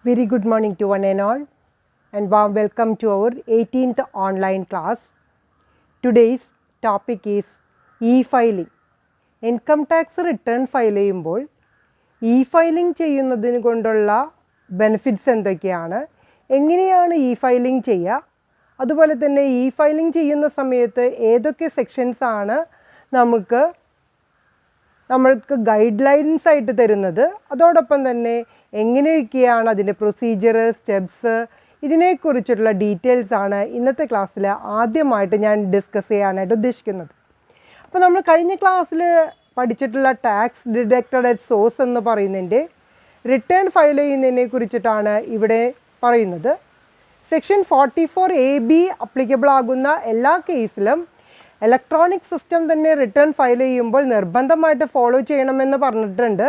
Very good morning to one and all, and warm welcome to our 18th online class. Today's topic is e-filing. Income tax return file ചെയ്യുമ്പോൾ e-filing ചെയ്യുന്നതിന് കൊണ്ടുള്ള benefits എന്തൊക്കെയാണ്, എങ്ങനെയാണ് e-filing ചെയ്യുക, അതുപോലെ തന്നെ e-filing ചെയ്യുന്ന സമയത്ത് ഏതൊക്കെ സെക്ഷൻസ് ആണ് നമ്മൾക്ക് ഗൈഡ് ലൈൻസ് ആയിട്ട് തരുന്നത്, അതോടൊപ്പം തന്നെ എങ്ങനെയൊക്കെയാണ് അതിൻ്റെ പ്രൊസീജിയർ, സ്റ്റെപ്സ്, ഇതിനെക്കുറിച്ചുള്ള ഡീറ്റെയിൽസ് ആണ് ഇന്നത്തെ ക്ലാസ്സിൽ ആദ്യമായിട്ട് ഞാൻ ഡിസ്കസ് ചെയ്യാനായിട്ട് ഉദ്ദേശിക്കുന്നത്. അപ്പോൾ നമ്മൾ കഴിഞ്ഞ ക്ലാസ്സിൽ പഠിച്ചിട്ടുള്ള ടാക്സ് ഡിഡക്റ്റഡ് അറ്റ് സോഴ്സ് എന്ന് പറയുന്നതിൻ്റെ റിട്ടേൺ ഫയൽ ചെയ്യുന്നതിനെ കുറിച്ചിട്ടാണ് ഇവിടെ പറയുന്നത്. സെക്ഷൻ 44AB അപ്ലിക്കബിൾ ആകുന്ന എല്ലാ കേസിലും ഇലക്ട്രോണിക് സിസ്റ്റം തന്നെ റിട്ടേൺ ഫയൽ ചെയ്യുമ്പോൾ നിർബന്ധമായിട്ട് ഫോളോ ചെയ്യണമെന്ന് പറഞ്ഞിട്ടുണ്ട്.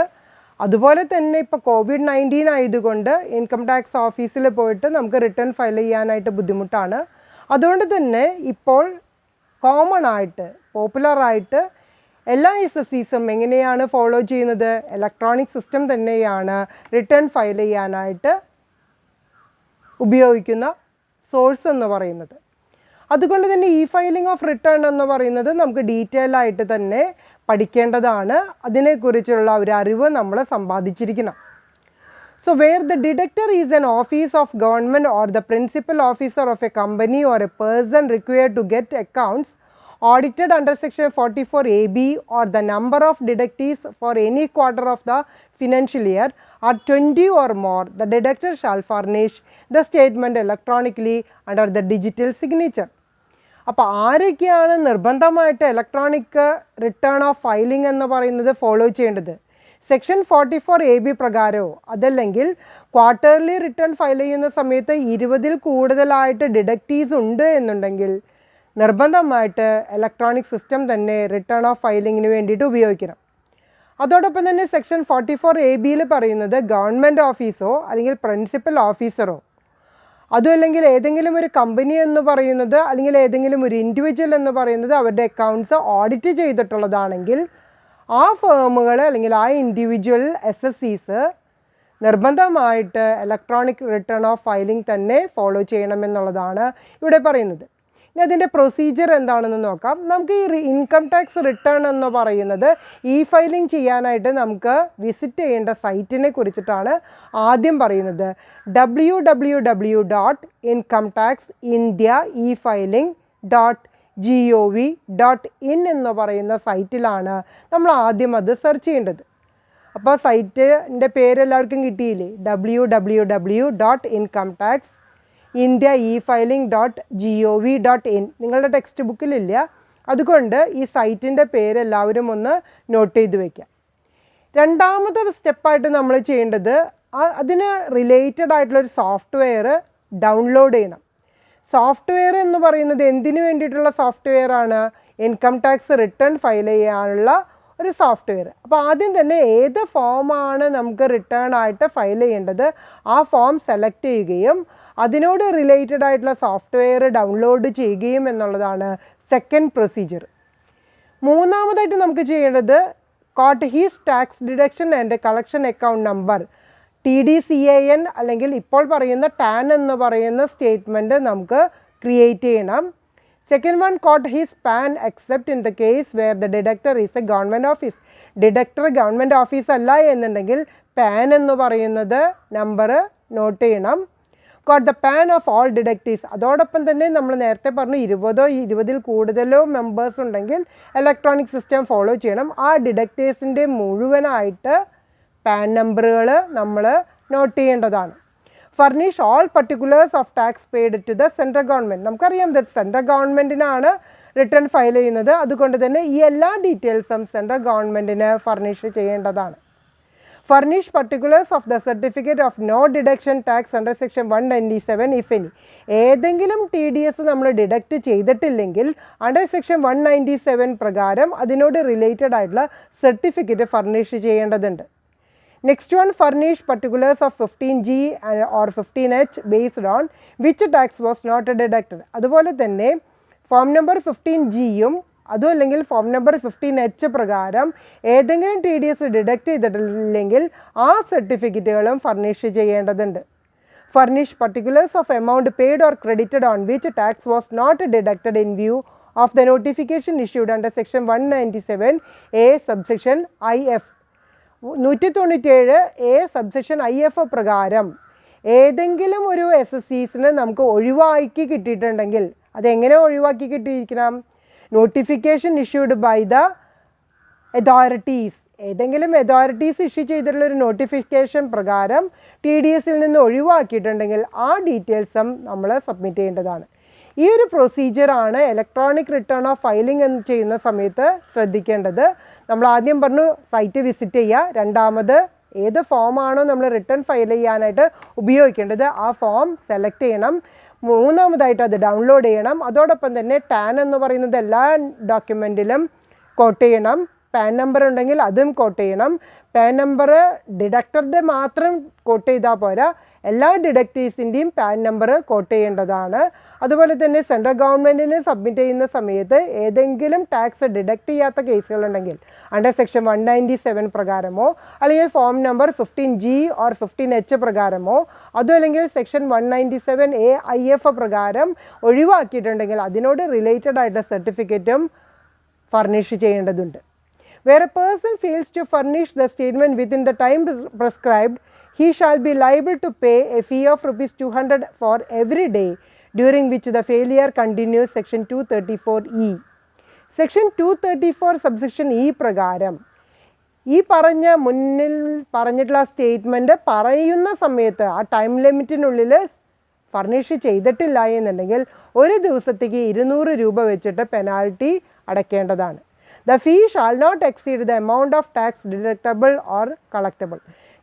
അതുപോലെ തന്നെ ഇപ്പോൾ COVID-19 ആയതുകൊണ്ട് ഇൻകം ടാക്സ് ഓഫീസിൽ പോയിട്ട് നമുക്ക് റിട്ടേൺ ഫയൽ ചെയ്യാനായിട്ട് ബുദ്ധിമുട്ടാണ്. അതുകൊണ്ട് തന്നെ ഇപ്പോൾ കോമൺ ആയിട്ട് പോപ്പുലറായിട്ട് എല്ലാ SSCസും എങ്ങനെയാണ് ഫോളോ ചെയ്യുന്നത്, ഇലക്ട്രോണിക് സിസ്റ്റം തന്നെയാണ് റിട്ടേൺ ഫയൽ ചെയ്യാനായിട്ട് ഉപയോഗിക്കുന്ന സോഴ്സ് എന്ന് പറയുന്നത്. അതുകൊണ്ട് തന്നെ e-filing ഓഫ് റിട്ടേൺ എന്ന് പറയുന്നത് നമുക്ക് ഡീറ്റെയിൽ ആയിട്ട് തന്നെ പഠിക്കേണ്ടതാണ്. അതിനെക്കുറിച്ചുള്ള ഒരു അറിവ് നമ്മൾ സമ്പാദിച്ചിരിക്കണം. So where the deductor is an office of government or the principal officer of a company or a person required to get accounts audited under section 44AB or the number of deductees for any quarter of the financial year are 20 or more, the deductor shall furnish the statement electronically under the digital signature. അപ്പോൾ ആരൊക്കെയാണ് നിർബന്ധമായിട്ട് electronic return of filing എന്ന് പറയുന്നത് follow ചെയ്യേണ്ടത്? Section 44AB പ്രകാരമോ അതല്ലെങ്കിൽ quarterly return file ചെയ്യുന്ന സമയത്ത് 20ൽ കൂടുതലായിട്ട് ഡിഡക്റ്റീസ് ഉണ്ട് എന്നുണ്ടെങ്കിൽ നിർബന്ധമായിട്ട് ഇലക്ട്രോണിക് സിസ്റ്റം തന്നെ റിട്ടേൺ ഓഫ് ഫയലിങ്ങിന് വേണ്ടിയിട്ട് ഉപയോഗിക്കണം. അതോടൊപ്പം തന്നെ സെക്ഷൻ 44ABയിൽ പറയുന്നത് ഗവൺമെൻറ് ഓഫീസോ അല്ലെങ്കിൽ പ്രിൻസിപ്പൽ ഓഫീസറോ അതും അല്ലെങ്കിൽ ഏതെങ്കിലും ഒരു കമ്പനി എന്ന് പറയുന്നത് അല്ലെങ്കിൽ ഏതെങ്കിലും ഒരു ഇൻഡിവിജ്വൽ എന്ന് പറയുന്നത് അവരുടെ അക്കൗണ്ട്സ് ഓഡിറ്റ് ചെയ്തിട്ടുള്ളതാണെങ്കിൽ ആ ഫേമുകൾ അല്ലെങ്കിൽ ആ ഇൻഡിവിജ്വൽ SSCs നിർബന്ധമായിട്ട് ഇലക്ട്രോണിക് റിട്ടേൺ ഓഫ് ഫയലിംഗ് തന്നെ ഫോളോ ചെയ്യണമെന്നുള്ളതാണ് ഇവിടെ പറയുന്നത്. ഇനി അതിൻ്റെ പ്രൊസീജിയർ എന്താണെന്ന് നോക്കാം. നമുക്ക് ഈ ഇൻകം ടാക്സ് റിട്ടേൺ എന്ന് പറയുന്നത് e-filing ചെയ്യാനായിട്ട് നമുക്ക് വിസിറ്റ് ചെയ്യേണ്ട സൈറ്റിനെ കുറിച്ചിട്ടാണ് ആദ്യം പറയുന്നത്. www.incometaxindiaefiling.gov.in എന്ന് പറയുന്ന സൈറ്റിലാണ് നമ്മൾ ആദ്യം അത് സെർച്ച് ചെയ്യേണ്ടത്. അപ്പോൾ സൈറ്റിൻ്റെ പേരെല്ലാവർക്കും കിട്ടിയില്ലേ? www.incometaxindiaefiling.gov.in. നിങ്ങളുടെ ടെക്സ്റ്റ് ബുക്കിലില്ല, അതുകൊണ്ട് ഈ സൈറ്റിൻ്റെ പേരെല്ലാവരും ഒന്ന് നോട്ട് ചെയ്ത് വയ്ക്കാം. രണ്ടാമത്തെ സ്റ്റെപ്പായിട്ട് നമ്മൾ ചെയ്യേണ്ടത് അതിന് റിലേറ്റഡ് ആയിട്ടുള്ളൊരു സോഫ്റ്റ്വെയർ ഡൗൺലോഡ് ചെയ്യണം. സോഫ്റ്റ്വെയർ എന്ന് പറയുന്നത് എന്തിനു വേണ്ടിയിട്ടുള്ള സോഫ്റ്റ്വെയർ ആണ്? ഇൻകം ടാക്സ് റിട്ടേൺ ഫയൽ ചെയ്യാനുള്ള ഒരു സോഫ്റ്റ്വെയർ. അപ്പോൾ ആദ്യം തന്നെ ഏത് ഫോമാണ് നമുക്ക് റിട്ടേൺ ആയിട്ട് ഫയൽ ചെയ്യേണ്ടത് ആ ഫോം സെലക്ട് ചെയ്യുകയും അതിനോട് റിലേറ്റഡ് ആയിട്ടുള്ള സോഫ്റ്റ്വെയർ ഡൗൺലോഡ് ചെയ്യുകയും എന്നുള്ളതാണ് സെക്കൻഡ് പ്രൊസീജിയർ. മൂന്നാമതായിട്ട് നമുക്ക് ചെയ്യേണ്ടത് quote his tax deduction and collection account number TDCAN അല്ലെങ്കിൽ ഇപ്പോൾ പറയുന്ന TAN എന്ന് പറയുന്ന സ്റ്റേറ്റ്മെൻറ്റ് നമുക്ക് ക്രിയേറ്റ് ചെയ്യണം. Second one quote his PAN except in the case where the deductor is a government office. Deductor government office അല്ല എന്നുണ്ടെങ്കിൽ PAN എന്ന് പറയുന്നത് നമ്പർ നോട്ട് ചെയ്യണം. Quote the PAN of all deductees. അതോടൊപ്പം തന്നെ നമ്മൾ നേരത്തെ പറഞ്ഞു 20ൽ കൂടുതലോ മെമ്പേഴ്സ് ഉണ്ടെങ്കിൽ ഇലക്ട്രോണിക് സിസ്റ്റം ഫോളോ ചെയ്യണം. ആ ഡിഡക്റ്റേഴ്സിൻ്റെ മുഴുവനായിട്ട് പാൻ നമ്പറുകൾ നമ്മൾ നോട്ട് ചെയ്യേണ്ടതാണ്. Furnish all particulars of tax paid to the central government. നമുക്കറിയാം സെൻട്രൽ ഗവൺമെൻറ്റിനാണ് റിട്ടേൺ ഫയൽ ചെയ്യുന്നത്, അതുകൊണ്ട് തന്നെ ഈ എല്ലാ ഡീറ്റെയിൽസും സെൻട്രൽ ഗവൺമെൻറ്റിന് ഫർണിഷ് ചെയ്യേണ്ടതാണ്. Furnish particulars of the certificate of no deduction tax under section 197 if any. ഏതെങ്കിലും TDS നമ്മൾ ഡിഡക്റ്റ് ചെയ്തിട്ടില്ലെങ്കിൽ അണ്ടർ സെക്ഷൻ 197 പ്രകാരം അതിനോട് റിലേറ്റഡ് ആയിട്ടുള്ള സർട്ടിഫിക്കറ്റ് ഫർണിഷ് ചെയ്യേണ്ടതുണ്ട്. Next one furnish particulars of 15G or 15H based on which tax was not deducted. അതുപോലെ തന്നെ form number 15Gയും അതും അല്ലെങ്കിൽ ഫോം നമ്പർ 15H പ്രകാരം ഏതെങ്കിലും TDS ഡിഡക്റ്റ് ചെയ്തിട്ടില്ലെങ്കിൽ ആ സർട്ടിഫിക്കറ്റുകളും ഫർണിഷ് ചെയ്യേണ്ടതുണ്ട്. furnish particulars of amount paid or credited on which tax was not deducted in view of the notification issued under section 197A subsection IF. 197A subsection IF പ്രകാരം ഏതെങ്കിലും ഒരു SSCസിന് നമുക്ക് ഒഴിവാക്കി കിട്ടിയിട്ടുണ്ടെങ്കിൽ അതെങ്ങനെ ഒഴിവാക്കി കിട്ടിയിരിക്കണം? Notification issued by the authorities, ഏതെങ്കിലും അതോറിറ്റീസ് ഇഷ്യൂ ചെയ്തിട്ടുള്ളൊരു നോട്ടിഫിക്കേഷൻ പ്രകാരം TDSൽ നിന്ന് ഒഴിവാക്കിയിട്ടുണ്ടെങ്കിൽ ആ ഡീറ്റെയിൽസും നമ്മൾ സബ്മിറ്റ് ചെയ്യേണ്ടതാണ്. ഈ ഒരു പ്രൊസീജിയറാണ് ഇലക്ട്രോണിക് റിട്ടേൺ ഓഫ് ഫയലിംഗ് എന്ന് ചെയ്യുന്ന സമയത്ത് ശ്രദ്ധിക്കേണ്ടത്. നമ്മൾ ആദ്യം പറഞ്ഞു സൈറ്റ് വിസിറ്റ് ചെയ്യുക, രണ്ടാമത് ഏത് ഫോമാണോ നമ്മൾ റിട്ടേൺ ഫയൽ ചെയ്യാനായിട്ട് ഉപയോഗിക്കേണ്ടത് ആ ഫോം സെലക്ട് ചെയ്യണം, മൂന്നാമതായിട്ട് അത് ഡൗൺലോഡ് ചെയ്യണം. അതോടൊപ്പം തന്നെ ടാൻ എന്ന് പറയുന്നത് എല്ലാ ഡോക്യുമെൻറ്റിലും കോട്ട് ചെയ്യണം. പാൻ നമ്പർ ഉണ്ടെങ്കിൽ അതും കോട്ട് ചെയ്യണം. പാൻ നമ്പർ ഡിഡക്ടറുടെ മാത്രം കോട്ട് ചെയ്താൽ പോരാ, എല്ലാ ഡിഡക്റ്റേഴ്സിൻ്റെയും പാൻ നമ്പർ കോട്ട് ചെയ്യേണ്ടതാണ്. അതുപോലെ തന്നെ സെൻട്രൽ ഗവൺമെൻറ്റിന് സബ്മിറ്റ് ചെയ്യുന്ന സമയത്ത് ഏതെങ്കിലും ടാക്സ് ഡിഡക്റ്റ് ചെയ്യാത്ത കേസുകളുണ്ടെങ്കിൽ അണ്ടർ സെക്ഷൻ 197 പ്രകാരമോ അല്ലെങ്കിൽ form number 15G or 15H പ്രകാരമോ അതും അല്ലെങ്കിൽ സെക്ഷൻ 197A IF പ്രകാരം ഒഴിവാക്കിയിട്ടുണ്ടെങ്കിൽ അതിനോട് റിലേറ്റഡ് ആയിട്ട് സർട്ടിഫിക്കറ്റും ഫർണിഷ് ചെയ്യേണ്ടതുണ്ട്. Where a person fails to furnish the statement within the time prescribed, he shall be liable to pay a fee of ₹200 for every day during which the failure continues. Section 234E. Section 234 subsection E പ്രകാരം ഈ മുന്നിൽ പറഞ്ഞിട്ടുള്ള statement പറയുന്ന സമയത്ത് ആ time ലിമിറ്റിനുള്ളിൽ furnish ചെയ്തിട്ടില്ല എന്നുണ്ടെങ്കിൽ ഒരു ദിവസത്തേക്ക് 200 രൂപ വെച്ചിട്ട് penalty അടയ്ക്കേണ്ടതാണ്. The fee shall not exceed the amount of tax deductible or collectible.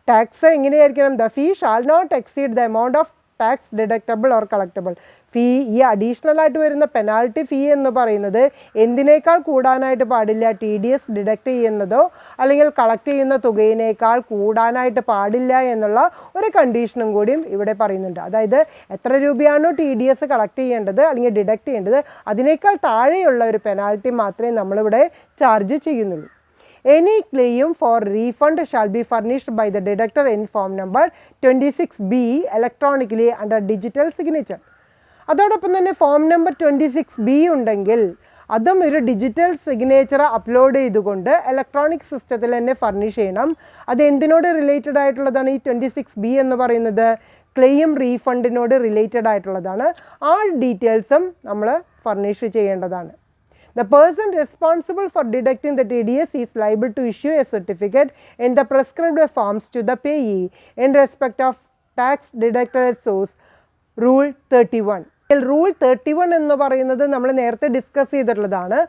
Tax എങ്ങനെയായിരിക്കണം? The fee shall not exceed the amount of tax deductible or collectible. ഫീ, ഈ അഡീഷണൽ ആയിട്ട് വരുന്ന പെനാൽറ്റി ഫീ എന്ന് പറയുന്നത് എന്തിനേക്കാൾ കൂടാനായിട്ട് പാടില്ല? TDS ഡിഡക്റ്റ് ചെയ്യുന്നതോ അല്ലെങ്കിൽ കളക്ട് ചെയ്യുന്ന തുകയിനേക്കാൾ കൂടാനായിട്ട് പാടില്ല എന്നുള്ള ഒരു കണ്ടീഷനും കൂടിയും ഇവിടെ പറയുന്നുണ്ട്. അതായത് എത്ര രൂപയാണോ TDS കളക്ട് ചെയ്യേണ്ടത് അല്ലെങ്കിൽ ഡിഡക്റ്റ് ചെയ്യേണ്ടത് അതിനേക്കാൾ താഴെയുള്ള ഒരു പെനാൽറ്റി മാത്രമേ നമ്മളിവിടെ ചാർജ് ചെയ്യുന്നുള്ളൂ. Any claim for refund shall be furnished by the deductor in form number 26B electronically under digital signature. അതോടൊപ്പം തന്നെ ഫോം നമ്പർ 26B ഉണ്ടെങ്കിൽ അതും ഒരു ഡിജിറ്റൽ സിഗ്നേച്ചർ അപ്ലോഡ് ചെയ്തുകൊണ്ട് ഇലക്ട്രോണിക് സിസ്റ്റത്തിൽ തന്നെ ഫർണിഷ് ചെയ്യണം. അത് എന്തിനോട് റിലേറ്റഡ് ആയിട്ടുള്ളതാണ്? ഈ 26B എന്ന് പറയുന്നത് ക്ലെയിം റീഫണ്ടിനോട് റിലേറ്റഡ് ആയിട്ടുള്ളതാണ്. ആ ഡീറ്റെയിൽസും നമ്മൾ ഫർണിഷ് ചെയ്യേണ്ടതാണ്. The person responsible for deducting the TDS is liable to issue a certificate in the prescribed forms to the payee in respect of tax deducted at source. Rule 31. Rule 31 എന്ന് പറയുന്നത് നമ്മൾ നേരത്തെ discuss ചെയ്തിട്ടുള്ളതാണ്.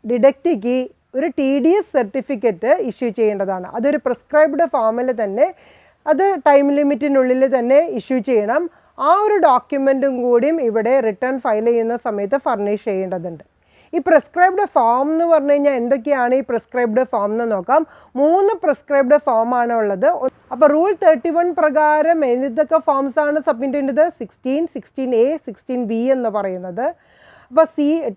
ഡിഡക്റ്റിക്ക് ഒരു TDS certificate issue ചെയ്യേണ്ടതാണ്. അതൊരു prescribed ഫോമിൽ തന്നെ അത് ടൈം ലിമിറ്റിനുള്ളിൽ തന്നെ ഇഷ്യൂ ചെയ്യണം. ആ ഒരു ഡോക്യുമെൻറ്റും കൂടിയും ഇവിടെ റിട്ടേൺ ഫയൽ ചെയ്യുന്ന സമയത്ത് ഫർണിഷ് ചെയ്യേണ്ടതുണ്ട്. ഈ പ്രിസ്ക്രൈബ്ഡ് ഫോം എന്ന് പറഞ്ഞു കഴിഞ്ഞാൽ എന്തൊക്കെയാണ് ഈ പ്രിസ്ക്രൈബ്ഡ് ഫോം എന്ന് നോക്കാം. 3 പ്രിസ്ക്രൈബ്ഡ് ഫോമാണ് ഉള്ളത്. അപ്പോൾ റൂൾ 31 പ്രകാരം എന്തൊക്കെ ഫോംസ് ആണ് സബ്മിറ്റ് ചെയ്യേണ്ടത്? 16, 16A, 16B എന്ന് പറയുന്നത്. അപ്പോൾ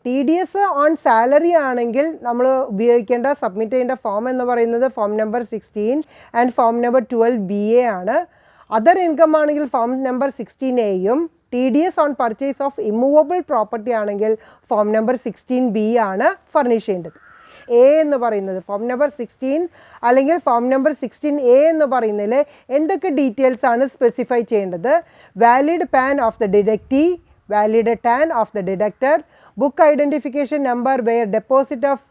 TDS ഓൺ സാലറി ആണെങ്കിൽ നമ്മൾ ഉപയോഗിക്കേണ്ട സബ്മിറ്റ് ചെയ്യേണ്ട ഫോം എന്ന് പറയുന്നത് form number 16 and form number 12BA ആണ്. അതർ ഇൻകം ആണെങ്കിൽ ഫോം നമ്പർ 16Aയും TDS on purchase of immovable property ആണെങ്കിൽ ഫോം നമ്പർ 16B ആണ് ഫർണിഷ് ചെയ്യേണ്ടത്. A എന്ന് പറയുന്നത് ഫോം നമ്പർ 16 അല്ലെങ്കിൽ ഫോം നമ്പർ 16A എന്ന് പറയുന്നതിൽ എന്തൊക്കെ ഡീറ്റെയിൽസ് ആണ് സ്പെസിഫൈ ചെയ്യേണ്ടത്? Valid PAN of the deductee, valid TAN of the deductor, book identification number where deposit of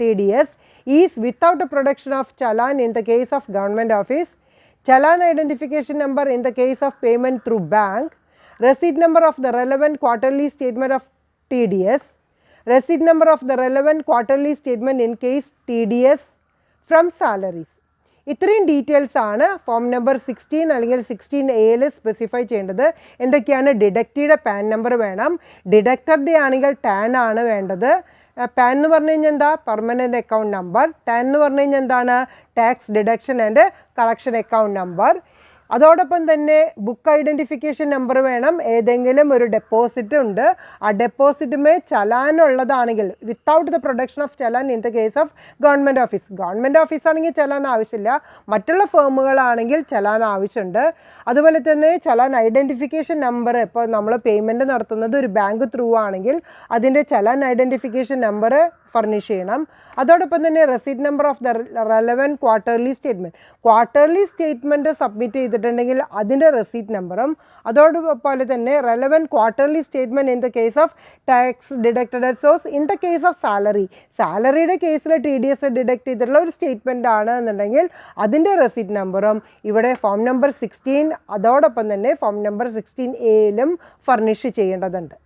TDS is without production of challan in the case of government office, Challan identification number in the case of payment through bank, receipt number of the relevant quarterly statement of TDS, receipt number of the relevant quarterly statement in case TDS from salaries. ഇത്രയും details ആണ് form number 16 അല്ലെങ്കിൽ 16Aയിൽ specify ചെയ്യേണ്ടത്. എന്തൊക്കെയാണ്? ഡിഡക്റ്റിയുടെ pan number വേണം, ഡിഡക്ടറുടെ ആണെങ്കിൽ tan ആണ് വേണ്ടത്. Pan എന്ന് പറഞ്ഞു കഴിഞ്ഞാൽ എന്താ? Permanent account number. ടാൻ എന്ന് പറഞ്ഞു കഴിഞ്ഞാൽ എന്താണ്? Tax deduction and collection account number. അതോടൊപ്പം തന്നെ ബുക്ക് ഐഡൻറ്റിഫിക്കേഷൻ നമ്പർ വേണം. ഏതെങ്കിലും ഒരു ഡെപ്പോസിറ്റ് ഉണ്ട്, ആ ഡെപ്പോസിറ്റുമേ ചലാനുള്ളതാണെങ്കിൽ without the production of challan in the case of government office ആണെങ്കിൽ ചലാൻ ആവശ്യമില്ല, മറ്റുള്ള ഫേമുകളാണെങ്കിൽ ചലാൻ ആവശ്യമുണ്ട്. അതുപോലെ തന്നെ ചലാൻ ഐഡൻറ്റിഫിക്കേഷൻ നമ്പർ, ഇപ്പോൾ നമ്മൾ പേയ്മെൻറ്റ് നടത്തുന്നത് ഒരു ബാങ്ക് ത്രൂ ആണെങ്കിൽ അതിൻ്റെ ചലാൻ ഐഡൻറ്റിഫിക്കേഷൻ നമ്പർ ഫർണിഷ് ചെയ്യണം. അതോടൊപ്പം തന്നെ receipt number of the relevant quarterly statement submit ചെയ്തിട്ടുണ്ടെങ്കിൽ അതിൻ്റെ റെസീറ്റ് നമ്പറും, അതോടൊപ്പം തന്നെ relevant quarterly statement in the case of tax deducted at source. In the case of സാലറിയുടെ കേസിൽ TDS ഡിഡക്റ്റ് ചെയ്തിട്ടുള്ള ഒരു സ്റ്റേറ്റ്മെൻറ്റ് ആണ് എന്നുണ്ടെങ്കിൽ അതിൻ്റെ റെസീറ്റ് നമ്പറും ഇവിടെ ഫോം നമ്പർ 16 അതോടൊപ്പം തന്നെ ഫോം നമ്പർ 16A ഫർണിഷ് ചെയ്യേണ്ടതുണ്ട്.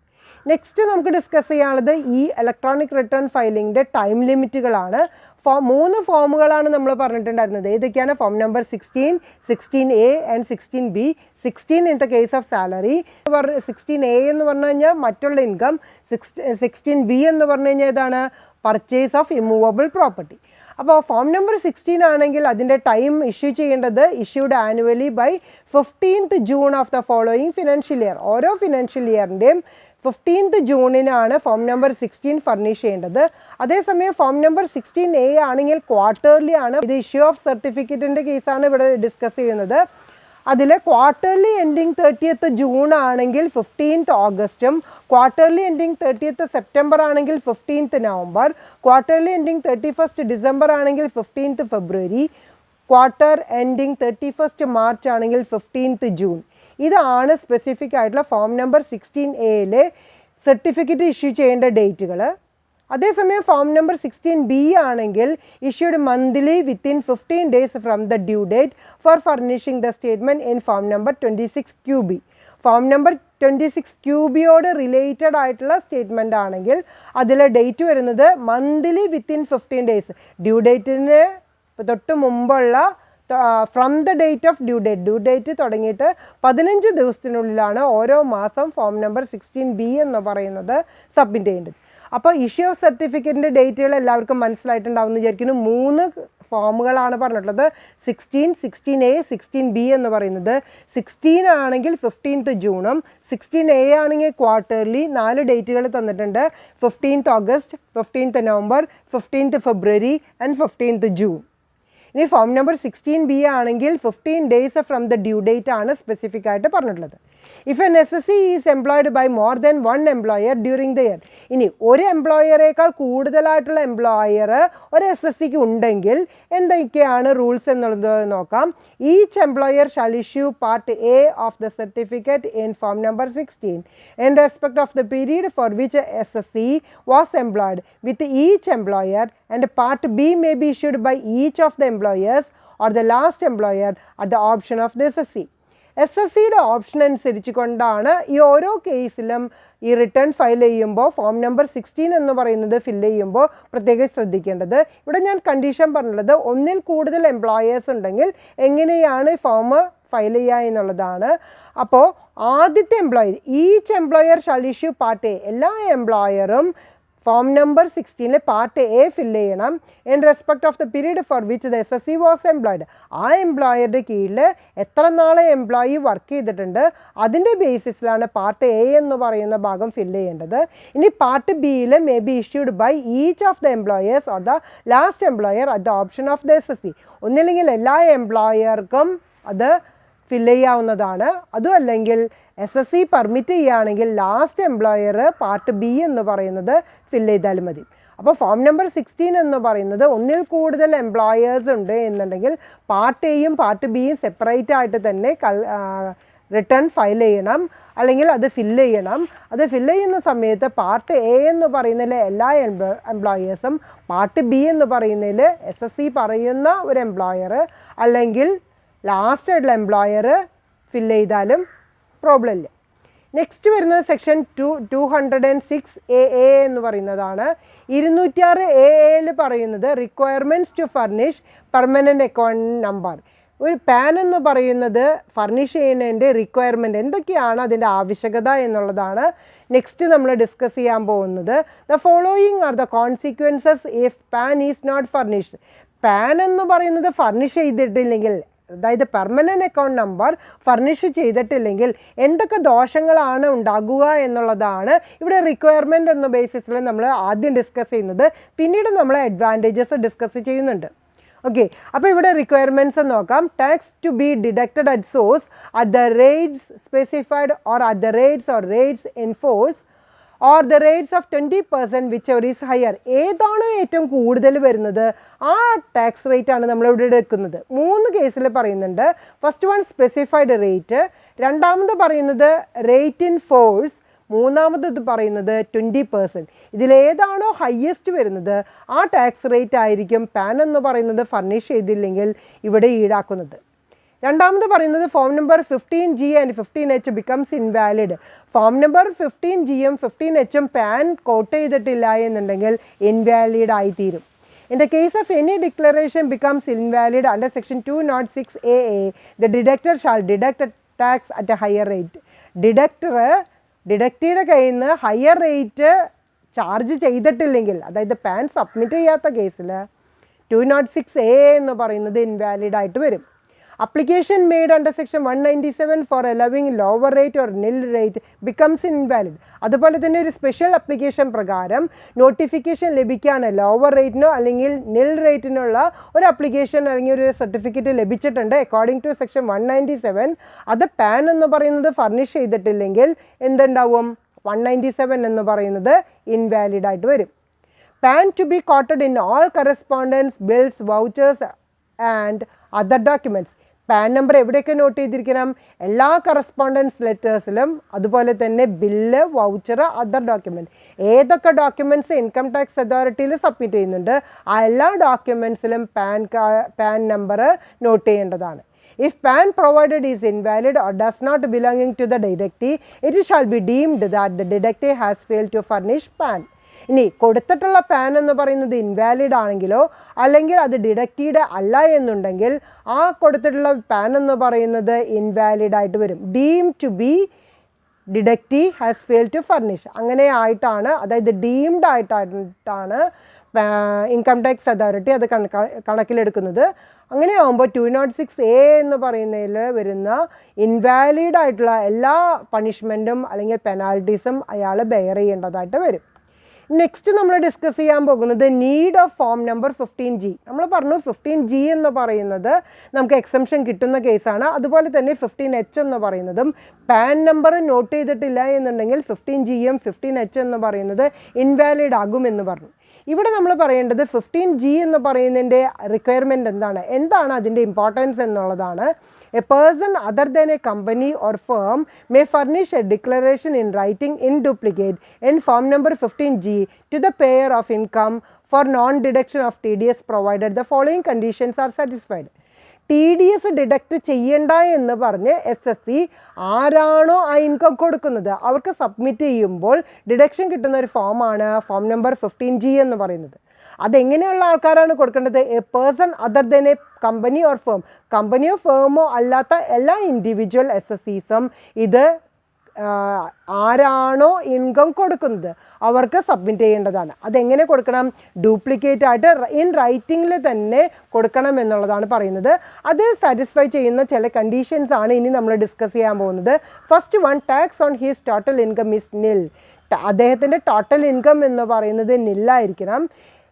നെക്സ്റ്റ് നമുക്ക് ഡിസ്കസ് ചെയ്യാനുള്ളത് ഈ ഇലക്ട്രോണിക് റിട്ടേൺ ഫയലിങ്ങിൻ്റെ ടൈം ലിമിറ്റുകളാണ്. 3 ഫോമുകളാണ് നമ്മൾ പറഞ്ഞിട്ടുണ്ടായിരുന്നത്. ഏതൊക്കെയാണ്? Form number 16, 16A and 16B. 16 in the case of salary, 16A എന്ന് പറഞ്ഞു കഴിഞ്ഞാൽ മറ്റുള്ള ഇൻകം, 16B എന്ന് പറഞ്ഞു കഴിഞ്ഞാൽ ഏതാണ്? Purchase of immovable property. അപ്പോൾ ഫോം നമ്പർ 16 ആണെങ്കിൽ അതിൻ്റെ ടൈം ഇഷ്യൂ ചെയ്യേണ്ടത് issued annually by 15th June of the following financial year. ഓരോ ഫിനാൻഷ്യൽ ഇയറിൻ്റെയും 15th June form number 16 furnish ചെയ്യേണ്ടത്. അതേസമയം ഫോം നമ്പർ 16A ആണെങ്കിൽ ക്വാർട്ടർലി ആണ്. ഇത് ഇഷ്യൂ ഓഫ് സർട്ടിഫിക്കറ്റിൻ്റെ കേസാണ് ഇവിടെ ഡിസ്കസ് ചെയ്യുന്നത്. അതിൽ ക്വാർട്ടർലി എൻഡിങ് 30th June ആണെങ്കിൽ 15th August, quarterly ending 30th September ആണെങ്കിൽ 15th November, quarterly ending 31st December ആണെങ്കിൽ 15th February, quarter ending 31st March ആണെങ്കിൽ 15th June. ഇതാണ് സ്പെസിഫിക് ആയിട്ടുള്ള form number 16A certificate issue ചെയ്യേണ്ട ഡേറ്റുകൾ. അതേസമയം ഫോം നമ്പർ 16B ആണെങ്കിൽ issued monthly within 15 days from the due date for furnishing the statement in form number 26QB. Form number 26QBയോട് related ആയിട്ടുള്ള statement ആണെങ്കിൽ അതിലെ date വരുന്നത് മന്ത്ലി വിത്തിൻ 15 days, ഡ്യൂ ഡേറ്റിന് തൊട്ട് മുമ്പുള്ള from the date of due date തുടങ്ങിയിട്ട് 15 ദിവസത്തിനുള്ളിലാണ് ഓരോ മാസം ഫോം നമ്പർ 16B എന്ന് പറയുന്നത് സബ്മിറ്റ് ചെയ്യേണ്ടത്. അപ്പോൾ ഇഷ്യൂ ഓഫ് സർട്ടിഫിക്കറ്റിൻ്റെ ഡേറ്റുകൾ എല്ലാവർക്കും മനസ്സിലായിട്ടുണ്ടാവും എന്ന് വിചാരിക്കുന്നു. 3 ഫോമുകളാണ് പറഞ്ഞിട്ടുള്ളത്. 16, 16A, 16B എന്ന് പറയുന്നത്. 16 ആണെങ്കിൽ 15th June, 16A ആണെങ്കിൽ ക്വാർട്ടർലി 4 ഡേറ്റുകൾ തന്നിട്ടുണ്ട്. 15th August, 15th November, 15th February and 15th June. ഇനി ഫോം നമ്പർ 16B ആണെങ്കിൽ 15 days from the due date ആണ് സ്പെസിഫിക് ആയിട്ട് പറഞ്ഞിട്ടുള്ളത്. If an SSC is employed by more than 1 employer during the year. ഇനി ഒരു എംപ്ലോയറേക്കാൾ കൂടുതലായിട്ടുള്ള employer ഒരു SSCക്ക് ഉണ്ടെങ്കിൽ എന്തൊക്കെയാണ് റൂൾസ് എന്നുള്ളത് നോക്കാം. Each employer shall issue part A of the certificate in form number 16 in respect of the period for which SSC was employed with each employer, and part B may be issued by each of the employers or the last employer at the option of the SSC. SSCയുടെ option അനുസരിച്ച് കൊണ്ടാണ് ഈ ഓരോ കേസിലും ഈ return file ചെയ്യുമ്പോൾ form number 16 എന്ന് പറയുന്നത് ഫില്ല് ചെയ്യുമ്പോൾ പ്രത്യേകം ശ്രദ്ധിക്കേണ്ടത്. ഇവിടെ ഞാൻ കണ്ടീഷൻ പറഞ്ഞിട്ടുള്ളത് ഒന്നിൽ കൂടുതൽ എംപ്ലോയേഴ്സ് ഉണ്ടെങ്കിൽ എങ്ങനെയാണ് ഫോം ഫയൽ ചെയ്യുക എന്നുള്ളതാണ്. അപ്പോൾ ആദ്യത്തെ employer, each employer shall issue part A, എല്ലാ എംപ്ലോയറും form number 16 part A fill ചെയ്യണം. In respect of the period for which the SSC was employed. ആ എംപ്ലോയറുടെ കീഴിൽ എത്ര നാളെ എംപ്ലോയി വർക്ക് ചെയ്തിട്ടുണ്ട് അതിൻ്റെ ബേസിസിലാണ് പാർട്ട് A എന്ന് പറയുന്ന ഭാഗം ഫില്ല് ചെയ്യേണ്ടത്. ഇനി പാർട്ട് Bയിൽ may be issued by each of the employers or the last employer at the option of the SSC. ഒന്നില്ലെങ്കിൽ എല്ലാ എംപ്ലോയർക്കും അത് ഫില്ല് ചെയ്യാവുന്നതാണ്. അതും അല്ലെങ്കിൽ SSC പെർമിറ്റ് ചെയ്യുകയാണെങ്കിൽ ലാസ്റ്റ് എംപ്ലോയർ പാർട്ട് B എന്ന് പറയുന്നത് ഫില്ല് ചെയ്താലും മതി. അപ്പോൾ ഫോം നമ്പർ 16 എന്ന് പറയുന്നത് ഒന്നിൽ കൂടുതൽ എംപ്ലോയേഴ്സ് ഉണ്ട് എന്നുണ്ടെങ്കിൽ പാർട്ട് Aയും പാർട്ട് Bയും സെപ്പറേറ്റ് ആയിട്ട് തന്നെ റിട്ടേൺ ഫയൽ ചെയ്യണം, അല്ലെങ്കിൽ അത് ഫില്ല് ചെയ്യണം. അത് ഫില്ല് ചെയ്യുന്ന സമയത്ത് പാർട്ട് A എന്ന് പറയുന്നതിലെ എല്ലാ എംപ്ലോയേഴ്സും പാർട്ട് B എന്ന് പറയുന്നതിൽ SSC പറയുന്ന ഒരു എംപ്ലോയർ അല്ലെങ്കിൽ ലാസ്റ്റ് ആയിട്ടുള്ള എംപ്ലോയർ ഫില്ല് ചെയ്താലും പ്രോബ്ലം ഇല്ല. നെക്സ്റ്റ് വരുന്നത് സെക്ഷൻ 206AA എന്ന് പറയുന്നതാണ്. 206AA പറയുന്നത് requirements to furnish permanent account number. ഒരു പാൻ എന്ന് പറയുന്നത് ഫർണിഷ് ചെയ്യുന്നതിൻ്റെ റിക്വയർമെൻറ്റ് എന്തൊക്കെയാണ്, അതിൻ്റെ ആവശ്യകത എന്നുള്ളതാണ് നെക്സ്റ്റ് നമ്മൾ ഡിസ്കസ് ചെയ്യാൻ പോകുന്നത്. The following are the consequences if PAN is not furnished. PAN എന്ന് പറയുന്നത് ഫർണിഷ് ചെയ്തിട്ടില്ലെങ്കിൽ അതായത് പെർമനൻറ്റ് അക്കൗണ്ട് നമ്പർ ഫർണിഷ് ചെയ്തിട്ടില്ലെങ്കിൽ എന്തൊക്കെ ദോഷങ്ങളാണ് ഉണ്ടാകുക എന്നുള്ളതാണ് ഇവിടെ റിക്വയർമെൻറ്റ് എന്ന ബേസിസിൽ നമ്മൾ ആദ്യം ഡിസ്കസ് ചെയ്യുന്നത്. പിന്നീട് നമ്മൾ അഡ്വാൻറ്റേജസ് ഡിസ്കസ് ചെയ്യുന്നുണ്ട്. ഓക്കെ, അപ്പോൾ ഇവിടെ റിക്വയർമെൻറ്റ്സ് നോക്കാം. Tax to be deducted at source at the rates specified or at the rates or rates in force or the rates of 20% whichever is higher. ഏതാണോ ഏറ്റവും കൂടുതൽ വരുന്നത് ആ ടാക്സ് റേറ്റ് ആണ് നമ്മളിവിടെ എടുക്കുന്നത്. 3 കേസിൽ പറയുന്നുണ്ട്. ഫസ്റ്റ് വൺ സ്പെസിഫൈഡ് റേറ്റ്, രണ്ടാമത് പറയുന്നത് റേറ്റ് ഇൻ ഫോഴ്സ്, മൂന്നാമത് പറയുന്നത് 20%. ഇതിലേതാണോ ഹയസ്റ്റ് വരുന്നത് ആ ടാക്സ് റേറ്റ് ആയിരിക്കും പാൻ എന്ന് പറയുന്നത് ഫർണിഷ് ചെയ്തില്ലെങ്കിൽ ഇവിടെ ഈടാക്കുന്നത്. രണ്ടാമത് പറയുന്നത് form number 15G and 15H becomes invalid. Form number 15Gയും 15Hഉം പാൻ കോട്ട് ചെയ്തിട്ടില്ല എന്നുണ്ടെങ്കിൽ ഇൻവാലിഡ് ആയിത്തീരും. In the case of any declaration becomes invalid under section 206AA, the deductor shall deduct a tax at a higher rate. ഡിഡക്റ്ററുടെ കയ്യിൽ നിന്ന് higher rate charge ചെയ്തിട്ടില്ലെങ്കിൽ, അതായത് pan submit ചെയ്യാത്ത കേസിൽ 206A എന്ന് പറയുന്നത് ഇൻവാലിഡ് ആയിട്ട് വരും. Application made under section 197 for allowing lower rate or nil rate becomes invalid. അതുപോലെ തന്നെ ഒരു സ്പെഷ്യൽ അപ്ലിക്കേഷൻ പ്രകാരം നോട്ടിഫിക്കേഷൻ ലഭിക്കുകയാണ് ലോവർ റേറ്റിനോ അല്ലെങ്കിൽ നിൽ റേറ്റിനുള്ള ഒരു അപ്ലിക്കേഷൻ അല്ലെങ്കിൽ ഒരു സർട്ടിഫിക്കറ്റ് ലഭിച്ചിട്ടുണ്ട് അക്കോർഡിംഗ് ടു സെക്ഷൻ 197. അത് പാൻ എന്ന് പറയുന്നത് ഫർണിഷ് ചെയ്തിട്ടില്ലെങ്കിൽ എന്തുണ്ടാവും? 197 എന്ന് പറയുന്നത് ഇൻവാലിഡ് ആയിട്ട് വരും. PAN to be quoted in all correspondence, bills, vouchers and other documents. PAN number എവിടെയൊക്കെ നോട്ട് ചെയ്തിരിക്കണം? എല്ലാ കറസ്പോണ്ടൻസ് ലെറ്റേഴ്സിലും, അതുപോലെ തന്നെ ബില്ല്, വൗച്ചർ, അതർ ഡോക്യുമെൻറ്റ്. ഏതൊക്കെ ഡോക്യുമെൻറ്റ്സ് ഇൻകം ടാക്സ് അതോറിറ്റിയിൽ സബ്മിറ്റ് ചെയ്യുന്നുണ്ട് ആ എല്ലാ ഡോക്യുമെൻറ്റ്സിലും പാൻ നമ്പർ നോട്ട് ചെയ്യേണ്ടതാണ്. If PAN provided is invalid or does not belonging to the deductee, it shall be deemed that the deductee has failed to furnish PAN. ഇനി കൊടുത്തിട്ടുള്ള pan എന്ന് പറയുന്നത് ഇൻവാലിഡ് ആണെങ്കിലോ അല്ലെങ്കിൽ അത് ഡിഡക്റ്റീഡ് അല്ല എന്നുണ്ടെങ്കിൽ ആ കൊടുത്തിട്ടുള്ള പാൻ എന്ന് പറയുന്നത് ഇൻവാലിഡ് ആയിട്ട് വരും. Deem to be deductive has fail to furnish, അങ്ങനെ ആയിട്ടാണ്, അതായത് ഡീംഡ് ആയിട്ടാണ് ഇൻകം ടാക്സ് അതോറിറ്റി അത് കണക്കിലെടുക്കുന്നത്. അങ്ങനെ ആകുമ്പോൾ 206A എന്ന് പറയുന്നതിൽ വരുന്ന ഇൻവാലിഡ് ആയിട്ടുള്ള എല്ലാ പണിഷ്മെൻറ്റും അല്ലെങ്കിൽ പെനാൽറ്റീസും അയാൾ ബെയർ ചെയ്യേണ്ടതായിട്ട് വരും. നെക്സ്റ്റ് നമ്മൾ ഡിസ്കസ് ചെയ്യാൻ പോകുന്നത് need of form number 15G. നമ്മൾ പറഞ്ഞു 15G എന്ന് പറയുന്നത് നമുക്ക് എക്സംഷൻ കിട്ടുന്ന കേസാണ്. അതുപോലെ തന്നെ 15H എന്ന് പറയുന്നതും പാൻ നമ്പർ നോട്ട് ചെയ്തിട്ടില്ല എന്നുണ്ടെങ്കിൽ 15Gയും 15H എന്ന് പറയുന്നത് ഇൻവാലിഡ് ആകുമെന്ന് പറഞ്ഞു. ഇവിടെ നമ്മൾ പറയേണ്ടത് 15G എന്ന് പറയുന്നതിൻ്റെ റിക്വയർമെൻറ്റ് എന്താണ് അതിൻ്റെ ഇമ്പോർട്ടൻസ് എന്നുള്ളതാണ്. A person other than a company or firm may furnish a declaration in writing in duplicate in form number 15G to the payer of income for non-deduction of TDS provided the following conditions are satisfied. TDS deduct ചെയ്യണ്ട എന്ന് പറഞ്ഞ് SSC ആരാണോ ആ income കൊടുക്കുന്നത് അവർക്ക് submit ചെയ്യുമ്പോൾ deduction കിട്ടുന്ന ഒരു ഫോമാണ് ഫോം നമ്പർ 15G എന്ന് പറയുന്നത്. അതെങ്ങനെയുള്ള ആൾക്കാരാണ് കൊടുക്കേണ്ടത്? A person other than a company or firm. കമ്പനിയോ ഫേമോ അല്ലാത്ത എല്ലാ ഇൻഡിവിജ്വൽ SSCസും ഇത് ആരാണോ ഇൻകം കൊടുക്കുന്നത് അവർക്ക് സബ്മിറ്റ് ചെയ്യേണ്ടതാണ്. അതെങ്ങനെ കൊടുക്കണം? ഡ്യൂപ്ലിക്കേറ്റ് ആയിട്ട് ഇൻ റൈറ്റിങ്ങിൽ തന്നെ കൊടുക്കണം എന്നുള്ളതാണ് പറയുന്നത്. അത് സാറ്റിസ്ഫൈ ചെയ്യുന്ന ചില കണ്ടീഷൻസ് ആണ് ഇനി നമ്മൾ ഡിസ്കസ് ചെയ്യാൻ പോകുന്നത്. First one, tax on his total income is നിൽ. അദ്ദേഹത്തിൻ്റെ ടോട്ടൽ ഇൻകം എന്ന് പറയുന്നത് നില്ലായിരിക്കണം.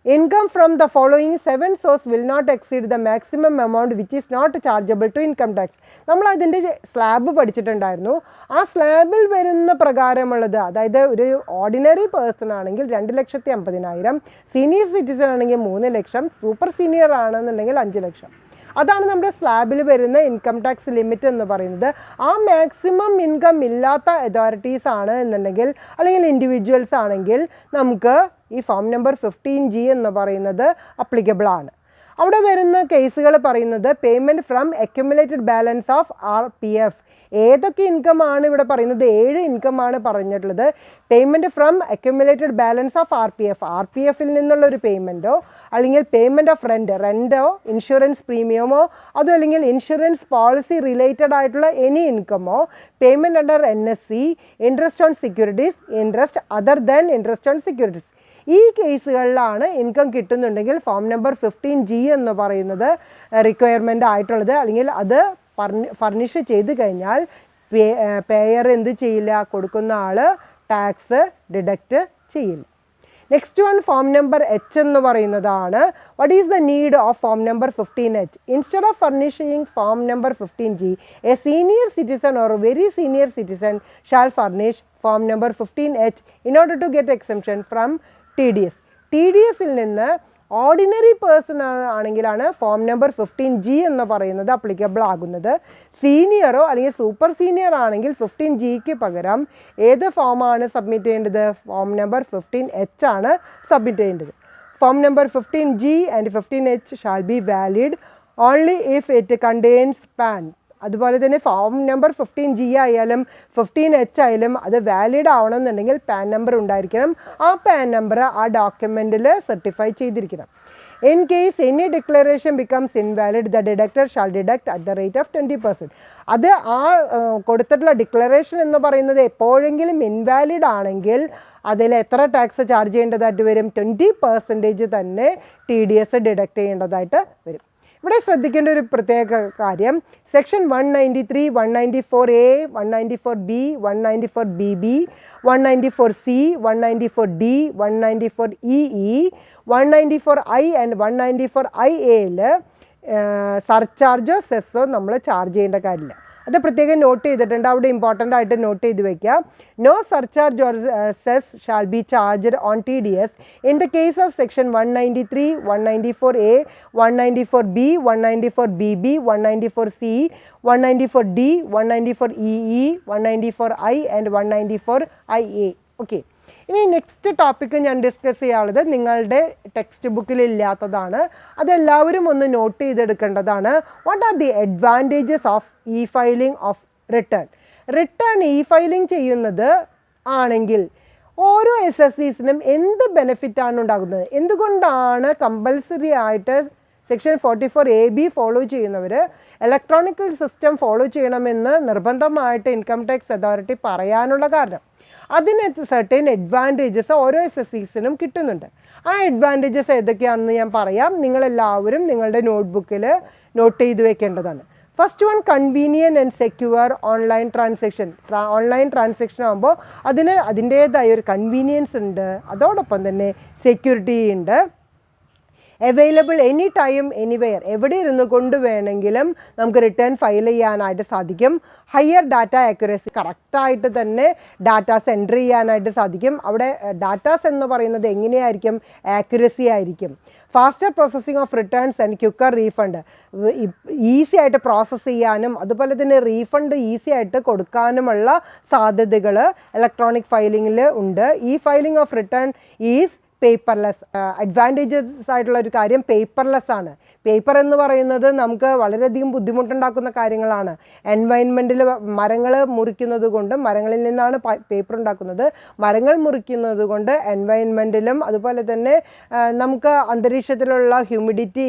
Income from the following 7 sources will not exceed the maximum amount which is not chargeable to income tax. നമ്മൾ അതിൻ്റെ സ്ലാബ് പഠിച്ചിട്ടുണ്ടായിരുന്നു. ആ സ്ലാബിൽ വരുന്ന പ്രകാരമുള്ളത്, അതായത് ഒരു ഓർഡിനറി പേഴ്സൺ ആണെങ്കിൽ 2,50,000, സീനിയർ സിറ്റിസൺ ആണെങ്കിൽ 3 ലക്ഷം, സൂപ്പർ സീനിയർ ആണെന്നുണ്ടെങ്കിൽ 5 ലക്ഷം. അതാണ് നമ്മുടെ സ്ലാബിൽ വരുന്ന ഇൻകം ടാക്സ് ലിമിറ്റ് എന്ന് പറയുന്നത്. ആ മാക്സിമം ഇൻകം ഇല്ലാത്ത അതോറിറ്റീസ് ആണ് എന്നുണ്ടെങ്കിൽ അല്ലെങ്കിൽ ഇൻഡിവിജ്വൽസ് ആണെങ്കിൽ നമുക്ക് ഈ ഫോം നമ്പർ 15G എന്ന് പറയുന്നത് അപ്ലിക്കബിൾ ആണ്. അവിടെ വരുന്ന കേസുകൾ പറയുന്നത് payment from accumulated balance of RPF. ഏതൊക്കെ ഇൻകമാണ് ഇവിടെ പറയുന്നത്? 7 ഇൻകമാണ് പറഞ്ഞിട്ടുള്ളത്. Payment from accumulated balance of RPFൽ നിന്നുള്ളൊരു പേയ്മെൻറ്റോ അല്ലെങ്കിൽ പേയ്മെൻറ്റ് ഓഫ് റെൻറ്റോ ഇൻഷുറൻസ് പ്രീമിയമോ അതോ അല്ലെങ്കിൽ ഇൻഷുറൻസ് പോളിസി റിലേറ്റഡ് ആയിട്ടുള്ള എനി ഇൻകമോ, payment under NSC, interest on securities, interest other than interest on securities. ഈ കേസുകളിലാണ് ഇൻകം കിട്ടുന്നുണ്ടെങ്കിൽ ഫോം നമ്പർ 15G എന്ന് പറയുന്നത് റിക്വയർമെൻ്റ് ആയിട്ടുള്ളത്, അല്ലെങ്കിൽ അത് ഫർണിഷ് ചെയ്ത് കഴിഞ്ഞാൽ പേയർ എന്ത് ചെയ്യില്ല, കൊടുക്കുന്ന ആൾ ടാക്സ് ഡിഡക്റ്റ് ചെയ്യില്ല. Next one form number H എന്ന് പറയുന്നതാണ്. What is the need of form number 15H? Instead of furnishing form number 15G, a senior citizen or very senior citizen shall furnish form number 15H in order to get exemption from TDS. TDSൽ നിന്ന് ordinary person ആണെങ്കിലാണ് form number 15G എന്ന് പറയുന്നത് applicable ആകുന്നത്. സീനിയറോ അല്ലെങ്കിൽ super senior ആണെങ്കിൽ 15Gക്ക് പകരം ഏത് ഫോമാണ് സബ്മിറ്റ് ചെയ്യേണ്ടത്? ഫോം നമ്പർ 15H ആണ് സബ്മിറ്റ് ചെയ്യേണ്ടത്. Form number 15G and 15H shall be valid only if it contains pan. അതുപോലെ തന്നെ ഫോം നമ്പർ 15G ആയാലും 15H ആയാലും അത് വാലിഡ് ആവണമെന്നുണ്ടെങ്കിൽ പാൻ നമ്പർ ഉണ്ടായിരിക്കണം. ആ പാൻ നമ്പർ ആ ഡോക്യുമെൻറ്റിൽ സർട്ടിഫൈ ചെയ്തിരിക്കണം. In case any declaration becomes invalid, the deductor shall deduct at the rate of 20%. അത് ആ കൊടുത്തിട്ടുള്ള ഡിക്ലറേഷൻ എന്ന് പറയുന്നത് എപ്പോഴെങ്കിലും ഇൻവാലിഡ് ആണെങ്കിൽ അതിൽ എത്ര ടാക്സ് ചാർജ് ചെയ്യേണ്ടതായിട്ട് വരും? 20% തന്നെ TDS ഡിഡക്ട് ചെയ്യേണ്ടതായിട്ട് വരും. ഇവിടെ ശ്രദ്ധിക്കേണ്ട ഒരു പ്രത്യേക കാര്യം, section 193, 194A, 194B, 194BB, 194C, 194D, 194EE, 194I and 194IAയിൽ സർചാർജോ സെസ്സോ നമ്മൾ ചാർജ് ചെയ്യേണ്ട കാര്യമില്ല. അത് പ്രത്യേകം നോട്ട് ചെയ്തിട്ടുണ്ട്, അവിടെ ഇമ്പോർട്ടൻ്റ് ആയിട്ട് നോട്ട് ചെയ്ത് വയ്ക്കുക. No surcharge or cess shall be charged on TDS in the case of section 193, 194A, 194B, 194BB, 194C, 194D, 194EE, 194I and 194IA. Okay, ഇനി നെക്സ്റ്റ് ടോപ്പിക്ക് ഞാൻ ഡിസ്കസ് ചെയ്യാനുള്ളത് നിങ്ങളുടെ ടെക്സ്റ്റ് ബുക്കിലില്ലാത്തതാണ്, അതെല്ലാവരും ഒന്ന് നോട്ട് ചെയ്തെടുക്കേണ്ടതാണ്. What are the advantages of filing of return filing ചെയ്യുന്നത് ആണെങ്കിൽ ഓരോ SSCസിനും എന്ത് ബെനിഫിറ്റാണ് ഉണ്ടാകുന്നത്? എന്തുകൊണ്ടാണ് കമ്പൽസറി ആയിട്ട് സെക്ഷൻ 44AB ഫോളോ ചെയ്യുന്നവർ ഇലക്ട്രോണിക്കൽ സിസ്റ്റം ഫോളോ ചെയ്യണമെന്ന് നിർബന്ധമായിട്ട് ഇൻകം ടാക്സ് അതോറിറ്റി പറയാനുള്ള കാരണം? അതിന് സർട്ടൻ അഡ്വാൻറ്റേജസ് ഓരോ SSCസിനും കിട്ടുന്നുണ്ട്. ആ അഡ്വാൻറ്റേജസ് ഏതൊക്കെയാണെന്ന് ഞാൻ പറയാം. നിങ്ങളെല്ലാവരും നിങ്ങളുടെ നോട്ട്ബുക്കിൽ നോട്ട് ചെയ്ത് വെക്കേണ്ടതാണ്. First one, convenient and secure online transaction. Online transaction ആകുമ്പോൾ അതിൻ്റേതായ ഒരു കൺവീനിയൻസ് ഉണ്ട്, അതോടൊപ്പം തന്നെ സെക്യൂരിറ്റി ഉണ്ട്. അവൈലബിൾ എനി ടൈം എനിവെയർ, എവിടെ ഇരുന്ന് കൊണ്ട് വേണമെങ്കിലും നമുക്ക് റിട്ടേൺ ഫയൽ ചെയ്യാനായിട്ട് സാധിക്കും. ഹയർ ഡാറ്റ ആക്യുറസി, കറക്റ്റായിട്ട് തന്നെ ഡാറ്റാസ് എൻട്രി ചെയ്യാനായിട്ട് സാധിക്കും. അവിടെ ഡാറ്റാസ് എന്ന് പറയുന്നത് എങ്ങനെയായിരിക്കും? ആക്യുറസി ആയിരിക്കും. Faster processing of returns and quicker refund, easy ആയിട്ട് പ്രോസസ്സ് ചെയ്യാനും അതുപോലെ തന്നെ റീഫണ്ട് ഈസി ആയിട്ട് കൊടുക്കാനുമുള്ള സാധ്യതകൾ ഇലക്ട്രോണിക് ഫയലിങ്ങിൽ ഉണ്ട്. Filing of return is paperless. Advantages ആയിട്ടുള്ള ഒരു കാര്യം പേപ്പർലെസ് ആണ്. പേപ്പർ എന്ന് പറയുന്നത് നമുക്ക് വളരെയധികം ബുദ്ധിമുട്ടുണ്ടാക്കുന്ന കാര്യങ്ങളാണ്. എൻവയൺമെൻറ്റിൽ മരങ്ങൾ മുറിക്കുന്നത് കൊണ്ട്, മരങ്ങളിൽ നിന്നാണ് പേപ്പർ ഉണ്ടാക്കുന്നത്, മരങ്ങൾ മുറിക്കുന്നത് കൊണ്ട് എൻവയൺമെൻറ്റിലും അതുപോലെ തന്നെ നമുക്ക് അന്തരീക്ഷത്തിലുള്ള ഹ്യൂമിഡിറ്റി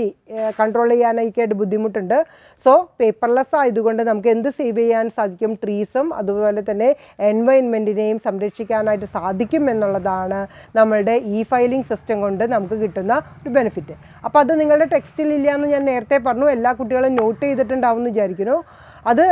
കൺട്രോൾ ചെയ്യാനായിട്ട് ബുദ്ധിമുട്ടുണ്ട്. സോ പേപ്പർലെസ് ആയതുകൊണ്ട് നമുക്ക് എന്ത് സേവ് ചെയ്യാൻ സാധിക്കും? ട്രീസും അതുപോലെ തന്നെ എൻവയൺമെൻറ്റിനെയും സംരക്ഷിക്കാനായിട്ട് സാധിക്കും എന്നുള്ളതാണ് നമ്മളുടെ ഫയലിംഗ് സിസ്റ്റം കൊണ്ട് നമുക്ക് കിട്ടുന്ന ഒരു ബെനിഫിറ്റ്. അപ്പോൾ അത് നിങ്ങളുടെ ടെക്സ്റ്റിൽ ഇല്ല എന്ന് ഞാൻ നേരത്തെ പറഞ്ഞു. എല്ലാ കുട്ടികളും നോട്ട് ചെയ്തിട്ടുണ്ടാവും എന്ന് വിചാരിക്കുന്നു. അത്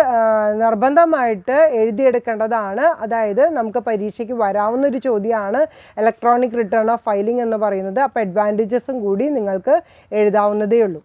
നിർബന്ധമായിട്ട് എഴുതിയെടുക്കേണ്ടതാണ്. അതായത് നമുക്ക് പരീക്ഷയ്ക്ക് വരാവുന്ന ഒരു ചോദ്യമാണ് ഇലക്ട്രോണിക് റിട്ടേൺ ഓഫ് ഫയലിംഗ് എന്ന് പറയുന്നത്. അപ്പോൾ അഡ്വാൻറ്റേജസും കൂടി നിങ്ങൾക്ക് എഴുതാവുന്നതേ ഉള്ളൂ.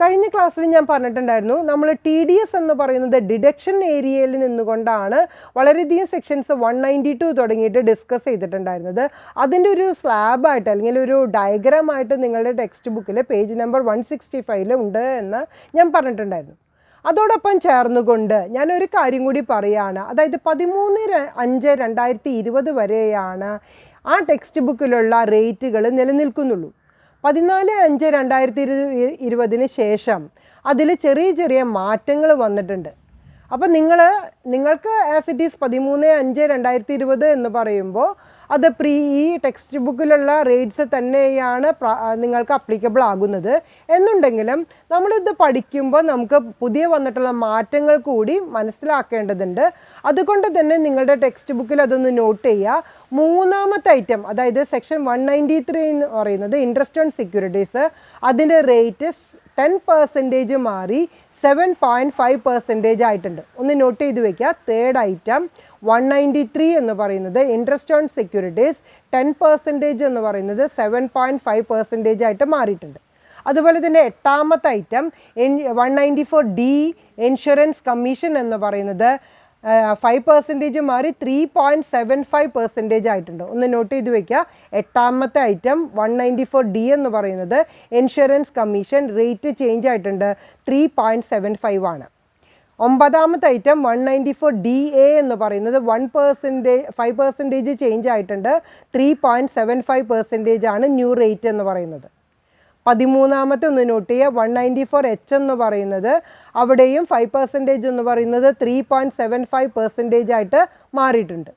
കഴിഞ്ഞ ക്ലാസ്സിൽ ഞാൻ പറഞ്ഞിട്ടുണ്ടായിരുന്നു, നമ്മൾ TDS എന്ന് പറയുന്നത് ഡിഡക്ഷൻ ഏരിയയിൽ നിന്നുകൊണ്ടാണ് വളരെയധികം സെക്ഷൻസ് 192 തുടങ്ങിയിട്ട് ഡിസ്കസ് ചെയ്തിട്ടുണ്ടായിരുന്നത്. അതിൻ്റെ ഒരു സ്ലാബായിട്ട് അല്ലെങ്കിൽ ഒരു ഡയഗ്രാമായിട്ട് നിങ്ങളുടെ ടെക്സ്റ്റ് ബുക്കിൽ പേജ് നമ്പർ 165 ഉണ്ട് എന്ന് ഞാൻ പറഞ്ഞിട്ടുണ്ടായിരുന്നു. അതോടൊപ്പം ചേർന്നുകൊണ്ട് ഞാനൊരു കാര്യം കൂടി പറയുകയാണ്. അതായത് 13/5/2020 വരെയാണ് ആ ടെക്സ്റ്റ് ബുക്കിലുള്ള റേറ്റുകൾ നിലനിൽക്കുന്നുള്ളൂ. 14/5/2020 ശേഷം അതിൽ ചെറിയ ചെറിയ മാറ്റങ്ങൾ വന്നിട്ടുണ്ട്. അപ്പോൾ നിങ്ങൾക്ക് ആസ് ഇറ്റ് ഈസ് 13/5/2020 എന്ന് പറയുമ്പോൾ അത് ഈ ടെക്സ്റ്റ് ബുക്കിലുള്ള റേറ്റ്സ് തന്നെയാണ് നിങ്ങൾക്ക് അപ്ലിക്കബിൾ ആകുന്നത് എന്നുണ്ടെങ്കിലും നമ്മളിത് പഠിക്കുമ്പോൾ നമുക്ക് പുതിയ വന്നിട്ടുള്ള മാറ്റങ്ങൾ കൂടി മനസ്സിലാക്കേണ്ടതുണ്ട്. അതുകൊണ്ട് തന്നെ നിങ്ങളുടെ ടെക്സ്റ്റ് ബുക്കിൽ അതൊന്ന് നോട്ട് ചെയ്യുക. മൂന്നാമത്തെ ഐറ്റം, അതായത് സെക്ഷൻ 193 എന്ന് പറയുന്നത് ഇൻട്രസ്റ്റ് ഓൺ സെക്യൂരിറ്റീസ്, അതിൻ്റെ റേറ്റ് 10% മാറി 7.5% ആയിട്ടുണ്ട്. ഒന്ന് നോട്ട് ചെയ്ത് വെക്കുക. തേർഡ് ഐറ്റം 193 എന്ന് പറയുന്നത് ഇൻട്രസ്റ്റ് ഓൺ സെക്യൂരിറ്റീസ് 10% എന്ന് പറയുന്നത് 7.5% ആയിട്ട് മാറിയിട്ടുണ്ട്. അതുപോലെ തന്നെ എട്ടാമത്തെ ഐറ്റം 194D ഇൻഷുറൻസ് കമ്മീഷൻ എന്ന് പറയുന്നത് 5% മാറി 3.75% ആയിട്ടുണ്ട്. ഒന്ന് നോട്ട് ചെയ്ത് വെക്കുക. എട്ടാമത്തെ ഐറ്റം 194D എന്ന് പറയുന്നത് ഇൻഷുറൻസ് കമ്മീഷൻ റേറ്റ് ചേഞ്ച് ആയിട്ടുണ്ട്, 3.75 ആണ്. ഒമ്പതാമത്തെ ഐറ്റം 194DA എന്ന് പറയുന്നത് 5% ചേഞ്ച് ആയിട്ടുണ്ട്, 3.75% ആണ് ന്യൂ റേറ്റ് എന്ന് പറയുന്നത്. 13ാമത്തെ ഒന്ന് നോട്ട് ചെയ്യുക. 194H എന്ന് പറയുന്നത് അവിടെയും 5% എന്ന് പറയുന്നത് 3.75% ആയിട്ട് മാറിയിട്ടുണ്ട്.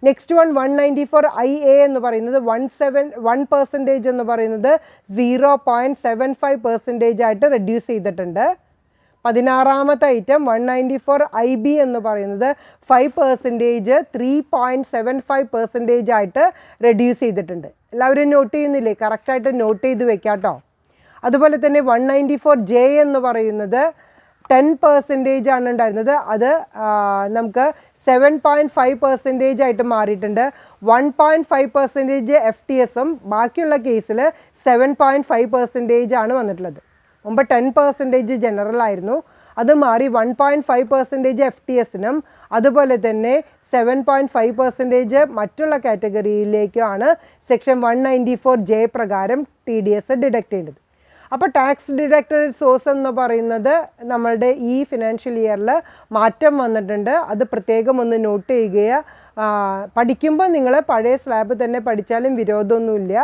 നെക്സ്റ്റ് 194IA എന്ന് പറയുന്നത് 1% എന്ന് പറയുന്നത് 0.75% ആയിട്ട് റെഡ്യൂസ് ചെയ്തിട്ടുണ്ട്. 16ാമത്തെ ഐറ്റം 194IB എന്ന് പറയുന്നത് 5% 3.75% ആയിട്ട് റെഡ്യൂസ് ചെയ്തിട്ടുണ്ട്. എല്ലാവരും നോട്ട് ചെയ്യുന്നില്ലേ? കറക്റ്റായിട്ട് നോട്ട് ചെയ്ത് വെക്കാം കേട്ടോ. അതുപോലെ തന്നെ 194J എന്ന് പറയുന്നത് 10% ആണ് ഉണ്ടായിരുന്നത്, അത് നമുക്ക് 7.5% ആയിട്ട് മാറിയിട്ടുണ്ട്. 1.5% FTSഉം ബാക്കിയുള്ള കേസിൽ 7.5% ആണ് വന്നിട്ടുള്ളത്. മുമ്പ് 10% ജനറൽ ആയിരുന്നു, അത് മാറി 1.5% FTSനും അതുപോലെ തന്നെ 7.5% മറ്റുള്ള കാറ്റഗറിയിലേക്കാണ് സെക്ഷൻ 194J പ്രകാരം TDS ഡിഡക്റ്റ് ചെയ്യേണ്ടത്. അപ്പോൾ ടാക്സ് ഡിഡക്റ്റഡ് സോഴ്സ് എന്ന് പറയുന്നത് നമ്മളുടെ ഈ ഫിനാൻഷ്യൽ ഇയറിൽ മാറ്റം വന്നിട്ടുണ്ട്. അത് പ്രത്യേകം ഒന്ന് നോട്ട് ചെയ്യുക. പഠിക്കുമ്പോൾ നിങ്ങൾ പഴയ സ്ലാബ് തന്നെ പഠിച്ചാലും വിരോധമൊന്നുമില്ല.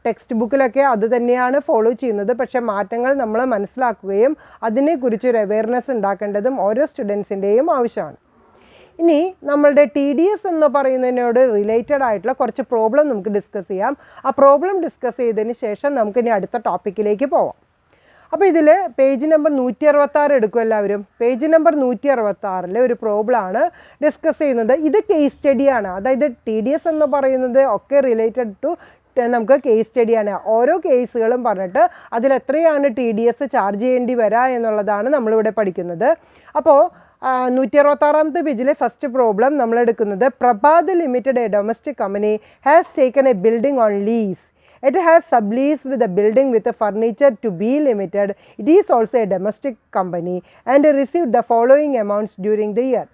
ടെക്സ്റ്റ് ബുക്കിലൊക്കെ അത് തന്നെയാണ് ഫോളോ ചെയ്യുന്നത്. പക്ഷേ മാറ്റങ്ങൾ നമ്മൾ മനസ്സിലാക്കുകയും അതിനെക്കുറിച്ചൊരു അവെയർനെസ് ഉണ്ടാക്കേണ്ടതും ഓരോ സ്റ്റുഡൻസിൻ്റെയും ആവശ്യമാണ്. ഇനി നമ്മളുടെ TDS എന്ന് പറയുന്നതിനോട് റിലേറ്റഡ് ആയിട്ടുള്ള കുറച്ച് പ്രോബ്ലം നമുക്ക് ഡിസ്കസ് ചെയ്യാം. ആ പ്രോബ്ലം ഡിസ്കസ് ചെയ്തതിന് ശേഷം നമുക്കിനി അടുത്ത ടോപ്പിക്കിലേക്ക് പോവാം. അപ്പോൾ ഇതിൽ പേജ് നമ്പർ 166 എടുക്കും എല്ലാവരും. പേജ് നമ്പർ 166 ഒരു പ്രോബ്ലമാണ് ഡിസ്കസ് ചെയ്യുന്നത്. ഇത് കേസ് സ്റ്റഡിയാണ്. അതായത് TDS എന്ന് പറയുന്നത് ഒക്കെ റിലേറ്റഡ് ടു നമുക്ക് കേസ് സ്റ്റഡിയാണ്. ഓരോ കേസുകളും പറഞ്ഞിട്ട് അതിൽ എത്രയാണ് TDS ചാർജ് ചെയ്യേണ്ടി വരിക എന്നുള്ളതാണ് നമ്മളിവിടെ പഠിക്കുന്നത്. അപ്പോൾ 166ാമത്തെ പേജിലെ ഫസ്റ്റ് പ്രോബ്ലം നമ്മൾ എടുക്കുന്നത്, Prabhat limited, a domestic company, has taken a building on lease. It has subleased the building with the furniture to B Limited. It is also a domestic company and received the following amounts during the year.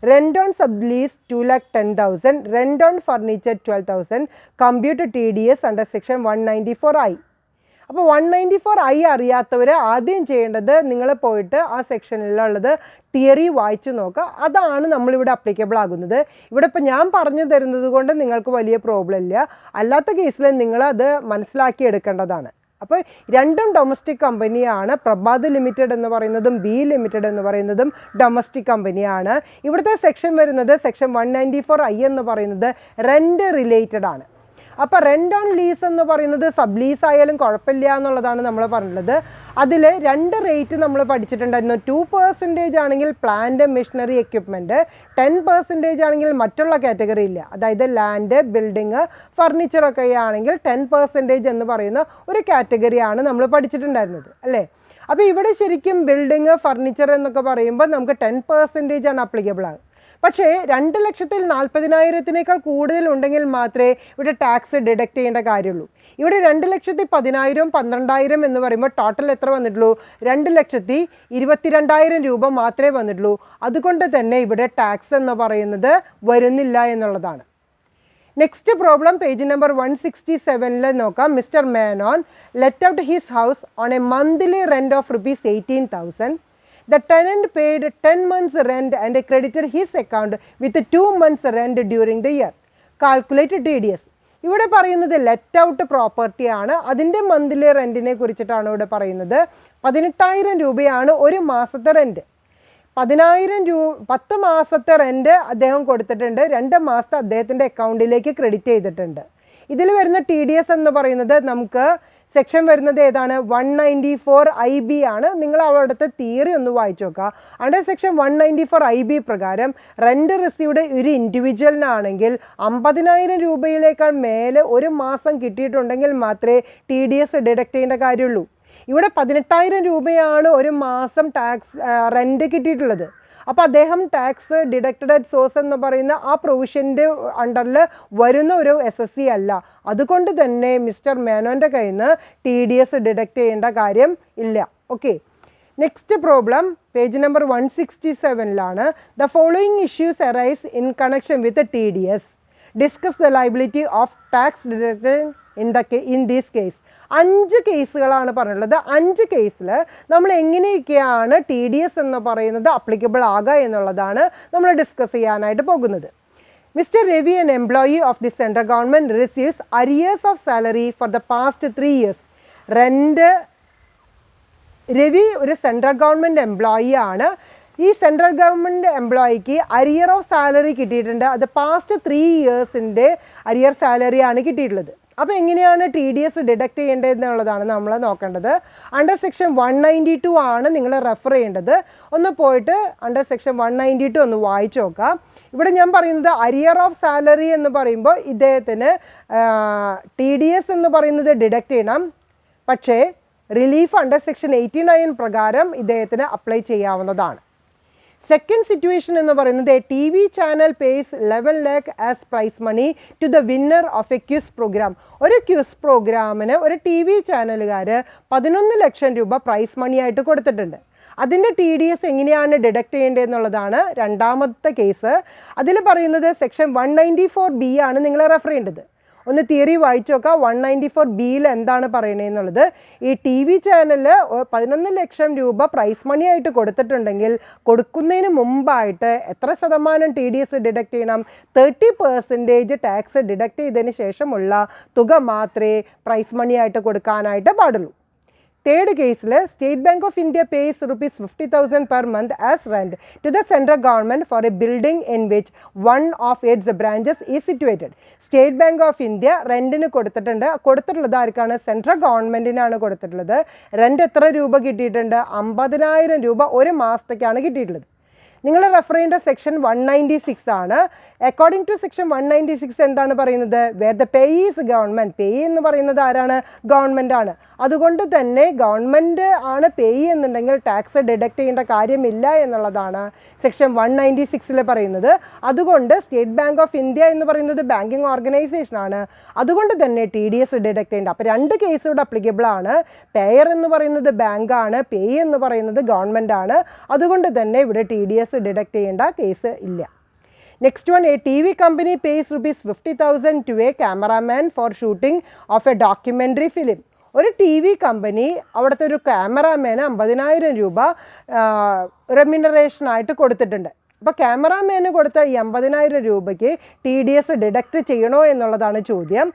Rent on sublease 2,10,000, rent on furniture 12,000. Compute TDS under section 194I. അപ്പോൾ 194I അറിയാത്തവർ ആദ്യം ചെയ്യേണ്ടത് നിങ്ങൾ പോയിട്ട് ആ സെക്ഷനിലുള്ളത് theory വായിച്ചു നോക്കുക. അതാണ് നമ്മളിവിടെ അപ്ലിക്കബിൾ ആകുന്നത്. ഇവിടെ ഇപ്പോൾ ഞാൻ പറഞ്ഞു തരുന്നത് കൊണ്ട് നിങ്ങൾക്ക് വലിയ പ്രോബ്ലം ഇല്ല. അല്ലാത്ത കേസിൽ നിങ്ങളത് മനസ്സിലാക്കി എടുക്കേണ്ടതാണ്. അപ്പോൾ രണ്ടും ഡൊമസ്റ്റിക് കമ്പനിയാണ്. പ്രഭാത് ലിമിറ്റഡ് എന്ന് പറയുന്നതും B ലിമിറ്റഡ് എന്ന് പറയുന്നതും ഡൊമസ്റ്റിക് കമ്പനിയാണ്. ഇവിടുത്തെ സെക്ഷൻ വരുന്നത് സെക്ഷൻ 194I എന്ന് പറയുന്നത് റെൻ്റ് റിലേറ്റഡ് ആണ്. അപ്പോൾ റെൻ്റ് ഓൺ ലീസ് എന്ന് പറയുന്നത് സബ് ലീസ് ആയാലും കുഴപ്പമില്ല എന്നുള്ളതാണ് നമ്മൾ പറഞ്ഞിട്ടുള്ളത്. അതിൽ രണ്ട് റേറ്റ് നമ്മൾ പഠിച്ചിട്ടുണ്ടായിരുന്നു. 2% ആണെങ്കിൽ പ്ലാന്റ് മെഷീനറി എക്യുപ്മെൻറ്റ്, 10% ആണെങ്കിൽ മറ്റുള്ള കാറ്റഗറി ഇല്ല. അതായത് ലാൻഡ്, ബിൽഡിങ്, ഫർണിച്ചറൊക്കെ ആണെങ്കിൽ 10% എന്ന് പറയുന്ന ഒരു കാറ്റഗറിയാണ് നമ്മൾ പഠിച്ചിട്ടുണ്ടായിരുന്നത് അല്ലേ. അപ്പോൾ ഇവിടെ ശരിക്കും ബിൽഡിങ്, ഫർണിച്ചർ എന്നൊക്കെ പറയുമ്പോൾ നമുക്ക് 10% ആണ് അപ്ലിക്കബിൾ ആകും. പക്ഷേ 2,40,000 കൂടുതൽ ഉണ്ടെങ്കിൽ മാത്രമേ ഇവിടെ ടാക്സ് ഡിഡക്റ്റ് ചെയ്യേണ്ട കാര്യമുള്ളൂ. ഇവിടെ 2,10,000 12,000 എന്ന് പറയുമ്പോൾ ടോട്ടൽ എത്ര വന്നിട്ടുള്ളൂ? 2,22,000 രൂപ മാത്രമേ വന്നിട്ടുള്ളൂ. അതുകൊണ്ട് തന്നെ ഇവിടെ ടാക്സ് എന്ന് പറയുന്നത് വരുന്നില്ല എന്നുള്ളതാണ്. നെക്സ്റ്റ് പ്രോബ്ലം പേജ് നമ്പർ 167 നോക്കാം. Mister Menon let out his house on A monthly rent of ₹18,000. The tenant paid 10 months rent and credited his account with 2 months rent during the year. Calculate TDS. ഇവിടെ പറയുന്നത് let out പ്രോപ്പർട്ടിയാണ്. അതിൻ്റെ monthly റെൻറ്റിനെ കുറിച്ചിട്ടാണ് ഇവിടെ പറയുന്നത്. 18,000 രൂപയാണ് ഒരു മാസത്തെ റെൻറ്റ്. 10 മാസത്തെ റെൻറ്റ് അദ്ദേഹം കൊടുത്തിട്ടുണ്ട്, 2 മാസത്തെ അദ്ദേഹത്തിൻ്റെ അക്കൗണ്ടിലേക്ക് ക്രെഡിറ്റ് ചെയ്തിട്ടുണ്ട്. ഇതിൽ വരുന്ന TDS എന്ന് പറയുന്നത് നമുക്ക് സെക്ഷൻ വരുന്നത് ഏതാണ്? 194IB ആണ്. നിങ്ങൾ അവിടുത്തെ തിയറി ഒന്ന് വായിച്ചു നോക്കുക. അണ്ടർ സെക്ഷൻ 194IB പ്രകാരം റെൻറ്റ് റിസീവ്ഡ് ഒരു ഇൻഡിവിജ്വലിനാണെങ്കിൽ 50,000 രൂപയിലേക്കാൾ മേലെ ഒരു മാസം കിട്ടിയിട്ടുണ്ടെങ്കിൽ മാത്രമേ TDS ഡിഡക്റ്റ് ചെയ്യേണ്ട കാര്യമുള്ളൂ. ഇവിടെ 18,000 രൂപയാണ് ഒരു മാസം ടാക്സ് റെൻറ്റ് കിട്ടിയിട്ടുള്ളത്. അപ്പോൾ അദ്ദേഹം ടാക്സ് ഡിഡക്റ്റഡ് അറ്റ് സോഴ്സ് എന്ന് പറയുന്ന ആ പ്രൊവിഷൻ്റെ അണ്ടറിൽ വരുന്ന ഒരു SSC അല്ല. അതുകൊണ്ട് തന്നെ മിസ്റ്റർ മേനോൻ്റെ കയ്യിൽ നിന്ന് TDS ഡിഡക്റ്റ് ചെയ്യേണ്ട കാര്യം ഇല്ല. Okay, next problem page number 167ലാണ്. The following issues arise in connection with TDS. Discuss the liability of tax deducted in these case. 5 കേസുകളാണ് പറഞ്ഞിട്ടുള്ളത്. 5 കേസിൽ നമ്മൾ എങ്ങനെയൊക്കെയാണ് TDS എന്ന് പറയുന്നത് അപ്ലിക്കബിൾ ആകുക എന്നുള്ളതാണ് നമ്മൾ ഡിസ്കസ് ചെയ്യാനായിട്ട് പോകുന്നത്. Mister Ravi, an employee of the central government, receives arrears of salary for the past 3 years. Ravi ഒരു സെൻട്രൽ ഗവൺമെൻറ് എംപ്ലോയി ആണ്. ഈ സെൻട്രൽ ഗവൺമെൻറ് എംപ്ലോയിക്ക് അരിയർ ഓഫ് സാലറി കിട്ടിയിട്ടുണ്ട്. അത് പാസ്റ്റ് 3 ഇയേഴ്സിൻ്റെ അരിയർ സാലറിയാണ് കിട്ടിയിട്ടുള്ളത്. അപ്പോൾ എങ്ങനെയാണ് TDS ഡിഡക്റ്റ് ചെയ്യേണ്ടതെന്നുള്ളതാണ് നമ്മൾ നോക്കേണ്ടത്. അണ്ടർ സെക്ഷൻ 192 ആണ് നിങ്ങൾ റെഫർ ചെയ്യേണ്ടത്. ഒന്ന് പോയിട്ട് അണ്ടർ സെക്ഷൻ 192 ഒന്ന് വായിച്ചു നോക്കാം. ഇവിടെ ഞാൻ പറയുന്നത് അരിയർ ഓഫ് സാലറി എന്ന് പറയുമ്പോൾ ഇദ്ദേഹത്തിന് TDS എന്ന് പറയുന്നത് ഡിഡക്റ്റ് ചെയ്യണം. പക്ഷേ റിലീഫ് അണ്ടർ സെക്ഷൻ 89 പ്രകാരം ഇദ്ദേഹത്തിന് അപ്ലൈ ചെയ്യാവുന്നതാണ്. സെക്കൻഡ് സിറ്റുവേഷൻ എന്ന് പറയുന്നത് TV channel pays 11 lakh as prize money to the winner of a quiz program. ഒരു ക്യൂസ് പ്രോഗ്രാമിന് ഒരു TV ചാനലുകാർ 11 ലക്ഷം രൂപ പ്രൈസ് മണിയായിട്ട് കൊടുത്തിട്ടുണ്ട്. അതിൻ്റെ TDS എങ്ങനെയാണ് ഡിഡക്റ്റ് ചെയ്യേണ്ടതെന്നുള്ളതാണ് രണ്ടാമത്തെ കേസ്. അതിൽ പറയുന്നത് സെക്ഷൻ 194B ആണ് നിങ്ങൾ റെഫർ ചെയ്യേണ്ടത്. ഒന്ന് തിയറി വായിച്ചു നോക്കാം. 194Bയിൽ എന്താണ് പറയണതെന്നുള്ളത്. ഈ TV ചാനലിൽ 11 ലക്ഷം രൂപ പ്രൈസ് മണി ആയിട്ട് കൊടുത്തിട്ടുണ്ടെങ്കിൽ കൊടുക്കുന്നതിന് മുമ്പായിട്ട് എത്ര ശതമാനം TDS ഡിഡക്റ്റ് ചെയ്യണം? 30% ടാക്സ് ഡിഡക്റ്റ് ചെയ്തതിന് ശേഷമുള്ള തുക മാത്രമേ പ്രൈസ് മണി ആയിട്ട് കൊടുക്കാനായിട്ട് പാടുള്ളൂ. തേർഡ് കേസിൽ state bank of India pays ₹50,000 per month as rent to the central government for a building in which one of its branches is situated. State bank of India റെൻറ്റിന് കൊടുത്തിട്ടുള്ളത് ആർക്കാണ്? Central ഗവൺമെൻറ്റിനാണ് കൊടുത്തിട്ടുള്ളത്. Rent എത്ര രൂപ കിട്ടിയിട്ടുണ്ട്? 50,000 രൂപ ഒരു മാസത്തേക്കാണ് കിട്ടിയിട്ടുള്ളത്. നിങ്ങൾ റെഫർ ചെയ്യേണ്ട സെക്ഷൻ 196 ആണ്. അക്കോർഡിംഗ് ടു സെക്ഷൻ 196 എന്താണ് പറയുന്നത്? Where the pay is government. Pay എന്ന് പറയുന്നത് ആരാണ്? ഗവൺമെൻറ് ആണ്. അതുകൊണ്ട് തന്നെ ഗവൺമെൻറ് ആണ് പേ എന്നുണ്ടെങ്കിൽ ടാക്സ് ഡിഡക്റ്റ് ചെയ്യേണ്ട കാര്യമില്ല എന്നുള്ളതാണ് സെക്ഷൻ 196 പറയുന്നത്. അതുകൊണ്ട് സ്റ്റേറ്റ് ബാങ്ക് ഓഫ് ഇന്ത്യ എന്ന് പറയുന്നത് ബാങ്കിങ് ഓർഗനൈസേഷൻ ആണ്. അതുകൊണ്ട് തന്നെ TDS ഡിഡക്റ്റ് ചെയ്യേണ്ട. അപ്പോൾ 2 കേസ് ഇവിടെ അപ്ലിക്കബിൾ ആണ്. പേയർ എന്ന് പറയുന്നത് ബാങ്കാണ്, പേ എന്ന് പറയുന്നത് ഗവൺമെൻറ് ആണ്. അതുകൊണ്ട് തന്നെ ഇവിടെ TDS ഡിഡക്റ്റ് ചെയ്യേണ്ട കേസ് ഇല്ല. Next one, a TV company pays ₹50,000 to a cameraman for shooting of a documentary film. ഒരു TV കമ്പനി അവിടുത്തെ ഒരു ക്യാമറാമാന് 50,000 രൂപ റെമ്യൂണറേഷനായിട്ട് കൊടുത്തിട്ടുണ്ട്. അപ്പോൾ ക്യാമറാമാന് കൊടുത്ത ഈ 50,000 രൂപയ്ക്ക് TDS ഡിഡക്റ്റ് ചെയ്യണോ എന്നുള്ളതാണ് ചോദ്യം.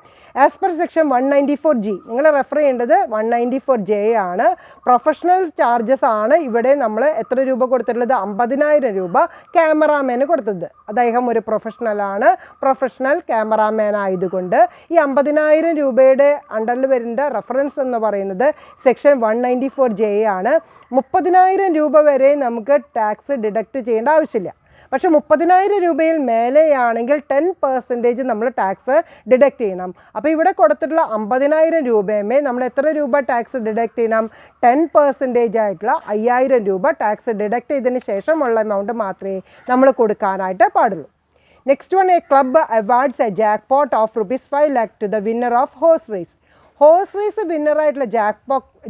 ആസ് പെർ സെക്ഷൻ 194G നിങ്ങൾ റെഫർ ചെയ്യേണ്ടത് 194J ആണ്. പ്രൊഫഷണൽ ചാർജസ് ആണ് ഇവിടെ നമ്മൾ എത്ര രൂപ കൊടുത്തിട്ടുള്ളത്? 50,000 രൂപ ക്യാമറാമാന് കൊടുത്തത്. അദ്ദേഹം ഒരു പ്രൊഫഷണലാണ്. പ്രൊഫഷണൽ ക്യാമറാമാൻ ആയതുകൊണ്ട് ഈ 50,000 രൂപയുടെ അണ്ടറിൽ വരുന്ന റെഫറൻസ് എന്ന് പറയുന്നത് സെക്ഷൻ 194J ആണ്. 30,000 രൂപ വരെ നമുക്ക് ടാക്സ് ഡിഡക്റ്റ് ചെയ്യേണ്ട ആവശ്യമില്ല. പക്ഷേ 30,000 രൂപയിൽ മേലെയാണെങ്കിൽ 10% നമ്മൾ ടാക്സ് ഡിഡക്റ്റ് ചെയ്യണം. അപ്പോൾ ഇവിടെ കൊടുത്തിട്ടുള്ള 50,000 രൂപയുമേ നമ്മൾ എത്ര രൂപ ടാക്സ് ഡിഡക്റ്റ് ചെയ്യണം? 10% ആയിട്ടുള്ള 5,000 രൂപ ടാക്സ് ഡിഡക്റ്റ് ചെയ്തതിന് ശേഷമുള്ള എമൗണ്ട് മാത്രമേ നമ്മൾ കൊടുക്കാനായിട്ട് പാടുള്ളൂ. Next one, a club awards a jackpot of ₹5 lakh to the winner of horse race. Horse race വിന്നറായിട്ടുള്ള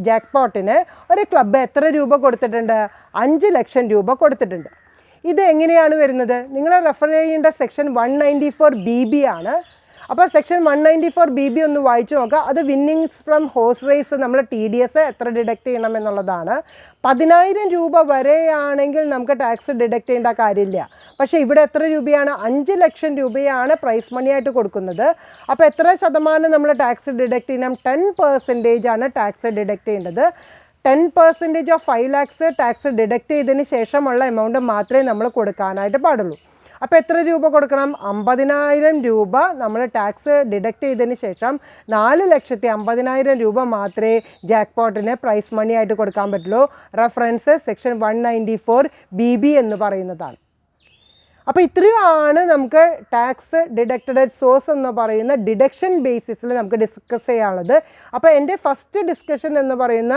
ജാക്ക് പോട്ടിന് ഒരു ക്ലബ്ബ് എത്ര രൂപ കൊടുത്തിട്ടുണ്ട്? 5 ലക്ഷം രൂപ കൊടുത്തിട്ടുണ്ട്. ഇത് എങ്ങനെയാണ് വരുന്നത്? നിങ്ങൾ റെഫർ ചെയ്യേണ്ട സെക്ഷൻ 194BB ആണ്. അപ്പോൾ സെക്ഷൻ 194BB ഒന്ന് വായിച്ചു നോക്കുക. അത് വിന്നിങ്സ് ഫ്രം ഹോഴ്സ് റേസ് നമ്മൾ TDS എത്ര ഡിഡക്റ്റ് ചെയ്യണം എന്നുള്ളതാണ്. 10,000 രൂപ വരെയാണെങ്കിൽ നമുക്ക് ടാക്സ് ഡിഡക്റ്റ് ചെയ്യേണ്ട കാര്യമില്ല. പക്ഷേ ഇവിടെ എത്ര രൂപയാണ്? 5 ലക്ഷം രൂപയാണ് പ്രൈസ് മണിയായിട്ട് കൊടുക്കുന്നത്. അപ്പോൾ എത്ര ശതമാനം നമ്മൾ ടാക്സ് ഡിഡക്റ്റ് ചെയ്യണം? 10% ആണ് ടാക്സ് ഡിഡക്റ്റ് ചെയ്യേണ്ടത്. 10% ഓഫ് 5 lakhs ടാക്സ് ഡിഡക്റ്റ് ചെയ്തതിന് ശേഷമുള്ള എമൗണ്ട് മാത്രമേ നമ്മൾ കൊടുക്കാനായിട്ട് പാടുള്ളൂ. അപ്പോൾ എത്ര രൂപ കൊടുക്കണം? 50,000 രൂപ നമ്മൾ ടാക്സ് ഡിഡക്റ്റ് ചെയ്തതിന് ശേഷം 4,50,000 രൂപ മാത്രമേ ജാക്ക്പോട്ടിന് പ്രൈസ് മണി ആയിട്ട് കൊടുക്കാൻ പറ്റുള്ളൂ. റെഫറൻസ് സെക്ഷൻ 194BB എന്ന് പറയുന്നതാണ്. അപ്പോൾ ഇത്രയുമാണ് നമുക്ക് ടാക്സ് ഡിഡക്റ്റഡ് സോഴ്സ് എന്ന് പറയുന്ന ഡിഡക്ഷൻ ബേസിസിൽ നമുക്ക് ഡിസ്കസ് ചെയ്യാനുള്ളത്. അപ്പോൾ എൻ്റെ ഫസ്റ്റ് ഡിസ്കഷൻ എന്ന് പറയുന്ന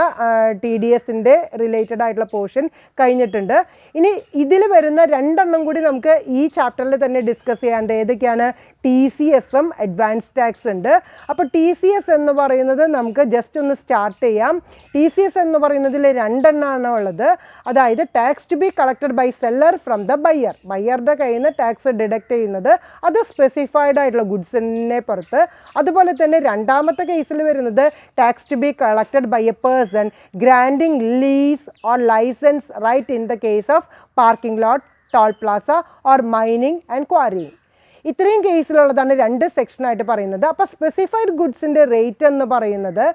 TDSൻ്റെ റിലേറ്റഡ് ആയിട്ടുള്ള പോർഷൻ കഴിഞ്ഞിട്ടുണ്ട്. ഇനി ഇതിൽ വരുന്ന 2 എണ്ണം കൂടി നമുക്ക് ഈ ചാപ്റ്ററിൽ തന്നെ ഡിസ്കസ് ചെയ്യാണ്ട്. ഏതൊക്കെയാണ്? TCSഉം അഡ്വാൻസ് ടാക്സ് ഉണ്ട്. അപ്പോൾ TCS എന്ന് പറയുന്നത് നമുക്ക് ജസ്റ്റ് ഒന്ന് സ്റ്റാർട്ട് ചെയ്യാം. TCS എന്ന് പറയുന്നതിൽ 2 എണ്ണമാണ് ഉള്ളത്. അതായത് tax to be collected by seller from the buyer. ബയ്യറുടെ കയ്യിൽ നിന്ന് ടാക്സ് ഡിഡക്റ്റ് ചെയ്യുന്നത് അത് സ്പെസിഫൈഡ് ആയിട്ടുള്ള ഗുഡ്സിനെ പുറത്ത്. അതുപോലെ തന്നെ രണ്ടാമത്തെ കേസിൽ വരുന്നത് tax to be collected by a person granting lease or license right in the case of parking lot, toll plaza or mining and quarrying. ഇത്രയും കേസിലുള്ളതാണ് 2 സെക്ഷനായിട്ട് പറയുന്നത്. അപ്പോൾ സ്പെസിഫൈഡ് ഗുഡ്സിൻ്റെ റേറ്റ് എന്ന് പറയുന്നത്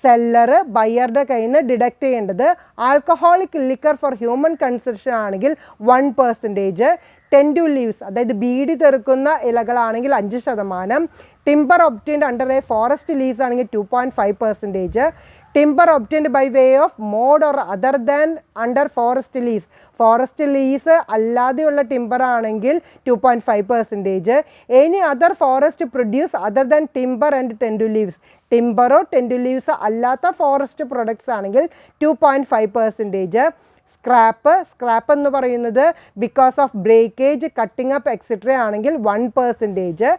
സെല്ലർ ബയ്യറുടെ കയ്യിൽ നിന്ന് ഡിഡക്റ്റ് ചെയ്യേണ്ടത് alcoholic liquor for human consumption ആണെങ്കിൽ 1%, ടെൻഡു ലീവ്സ് അതായത് ബീഡി തെറുക്കുന്ന ഇലകളാണെങ്കിൽ 5%, timber obtained under a forest lease ആണെങ്കിൽ 2.5%, timber obtained by way of mode or other than under forest lease, forest lease അല്ലാതെയുള്ള ടിമ്പർ ആണെങ്കിൽ 2.5%, any other forest produce other than timber and tendu leaves, ടിമ്പറോ tendu leaves അല്ലാത്ത forest products ആണെങ്കിൽ 2.5%, scrap എന്ന് പറയുന്നത് because of breakage, cutting up etcetera ആണെങ്കിൽ 1%,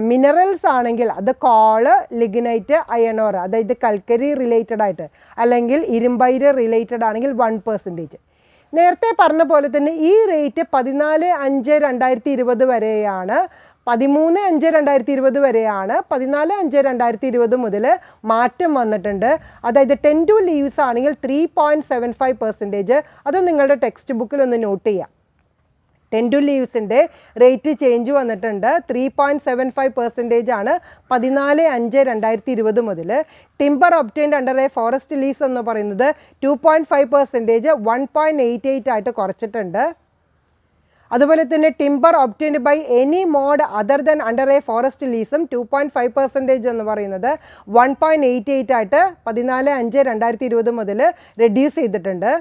minerals ആണെങ്കിൽ അത് കോള്, ലിഗ്നൈറ്റ്, അയണോർ അതായത് കൽക്കരി റിലേറ്റഡ് ആയിട്ട് അല്ലെങ്കിൽ ഇരുമ്പയിര് റിലേറ്റഡ് ആണെങ്കിൽ 1%. നേരത്തെ പറഞ്ഞ പോലെ തന്നെ ഈ റേറ്റ് 14/5/2020 വരെയാണ്, 13/5/2020 വരെയാണ്. 14/5/2020 മുതൽ മാറ്റം വന്നിട്ടുണ്ട്. അതായത് 10 ലീവ്സ് ആണെങ്കിൽ 3.75%. അത് നിങ്ങളുടെ ടെക്സ്റ്റ് ബുക്കിൽ ഒന്ന് നോട്ട് ചെയ്യാം. 10 ലീവ്സിൻ്റെ റേറ്റ് ചേഞ്ച് വന്നിട്ടുണ്ട്. 3.75% ആണ് 14/5/2020 മുതൽ. Timber obtained under a forest lease എന്ന് പറയുന്നത് 2.5%, 1.88 ആയിട്ട് കുറച്ചിട്ടുണ്ട്. അതുപോലെ തന്നെ timber obtained by any mode other than under a forest ലീസും 2.5% എന്ന് പറയുന്നത് 1.88 ആയിട്ട് 14/5/2020 മുതൽ റെഡ്യൂസ് ചെയ്തിട്ടുണ്ട്.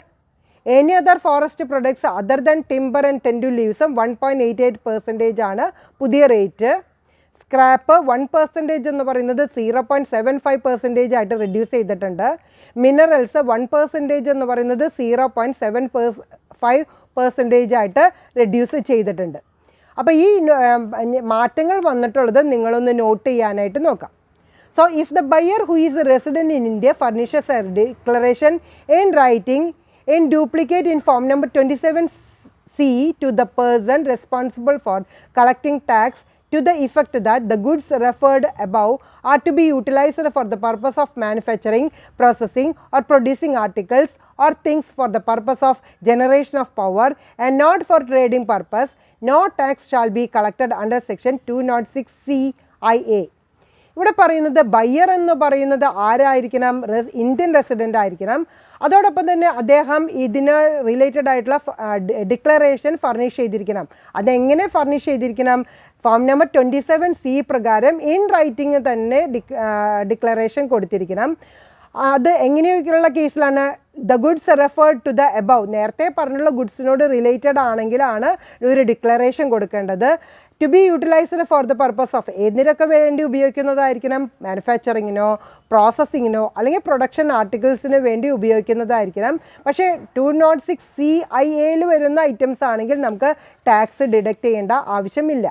Any other forest products other than timber and tendu ലീവ്സും 1.88% ആണ് പുതിയ റേറ്റ്. സ്ക്രാപ്പ് 1% എന്ന് പറയുന്നത് 0.75% ആയിട്ട് റെഡ്യൂസ് ചെയ്തിട്ടുണ്ട്. മിനറൽസ് 1% എന്ന് പറയുന്നത് 0.75% ആയിട്ട് റെഡ്യൂസ് ചെയ്തിട്ടുണ്ട്. അപ്പോൾ ഈ മാറ്റങ്ങൾ വന്നിട്ടുള്ളത് നിങ്ങളൊന്ന് നോട്ട് ചെയ്യാനായിട്ട് നോക്കാം. So if the buyer who is a resident in India furnishes a declaration in writing in duplicate in form number 27C to the person responsible for collecting tax to the effect that the goods referred above are to be utilized for the purpose of manufacturing, processing or producing articles or things for the purpose of generation of power and not for trading purpose, no tax shall be collected under section 206CIA. ഇവിടെ പറയുന്നത് buyer എന്ന് പറയുന്നത് ആരായിരിക്കണം? Indian resident ആയിരിക്കണം. അതോടൊപ്പം തന്നെ അദ്ദേഹം ഇതിന് related ആയിട്ടുള്ള ഡിക്ലറേഷൻ ഫർണിഷ് ചെയ്തിരിക്കണം. അതെങ്ങനെ ഫർണിഷ് ചെയ്തിരിക്കണം? ഫോം നമ്പർ 27C പ്രകാരം ഇൻ റൈറ്റിംഗ് തന്നെ ഡിക്ലറേഷൻ കൊടുത്തിരിക്കണം. അത് എങ്ങനെയൊക്കെയുള്ള കേസിലാണ്? The goods referred to the above, നേരത്തെ പറഞ്ഞുള്ള ഗുഡ്സിനോട് റിലേറ്റഡ് ആണെങ്കിലാണ് ഒരു ഡിക്ലറേഷൻ കൊടുക്കേണ്ടത്. To be utilized for the purpose of, എന്തിനൊക്കെ വേണ്ടി ഉപയോഗിക്കുന്നതായിരിക്കണം? മാനുഫാക്ചറിങ്ങിനോ പ്രോസസ്സിങ്ങിനോ അല്ലെങ്കിൽ പ്രൊഡക്ഷൻ ആർട്ടിക്കിൾസിന് വേണ്ടി ഉപയോഗിക്കുന്നതായിരിക്കണം. പക്ഷേ 206CIA വരുന്ന ഐറ്റംസ് ആണെങ്കിൽ നമുക്ക് ടാക്സ് ഡിഡക്റ്റ് ചെയ്യേണ്ട ആവശ്യമില്ല.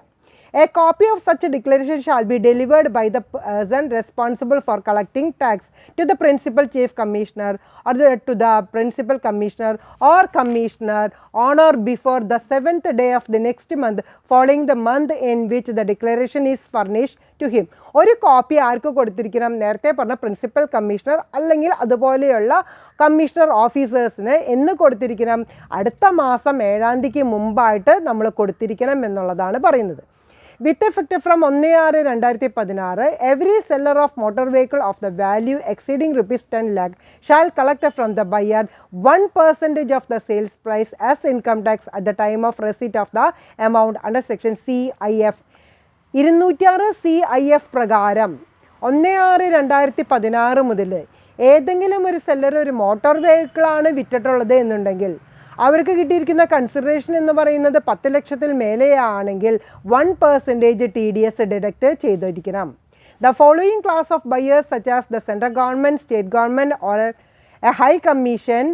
A copy of such a declaration shall be delivered by the person responsible for collecting tax to the principal chief commissioner or to the principal commissioner or commissioner on or before the 7th day of the next month following the month in which the declaration is furnished to him. ഒരു copy ആർക്ക് കൊടുത്തിരിക്കണം? നേരത്തെ പറഞ്ഞ principal commissioner അല്ലെങ്കിൽ അതുപോലെയുള്ള commissioner ഓഫീസേഴ്സിന് എന്ന് കൊടുത്തിരിക്കണം? അടുത്ത മാസം 7ാം തീയതിക്ക് മുമ്പായിട്ട് നമ്മൾ കൊടുത്തിരിക്കണം എന്നുള്ളതാണ് പറയുന്നത്. With effect from 1/6/2016, every seller of motor vehicle of the value exceeding rupees 10 lakh shall collect from the buyer 1% of the sales price as income tax at the time of receipt of the amount under section CIF. 206 CIF പ്രകാരം 1/6/2016 മുതൽ ഏതെങ്കിലും ഒരു seller ഒരു motor വെഹിക്കിളാണ് വിറ്റിട്ടുള്ളത് എന്നുണ്ടെങ്കിൽ അവർക്ക് കിട്ടിയിരിക്കുന്ന consideration എന്ന് പറയുന്നത് 10 ലക്ഷത്തിൽ മേലെയാണെങ്കിൽ 1% TDS ഡിഡക്റ്റ് ചെയ്തിരിക്കണം. The following class of buyers such as the central government, state government or a high commission,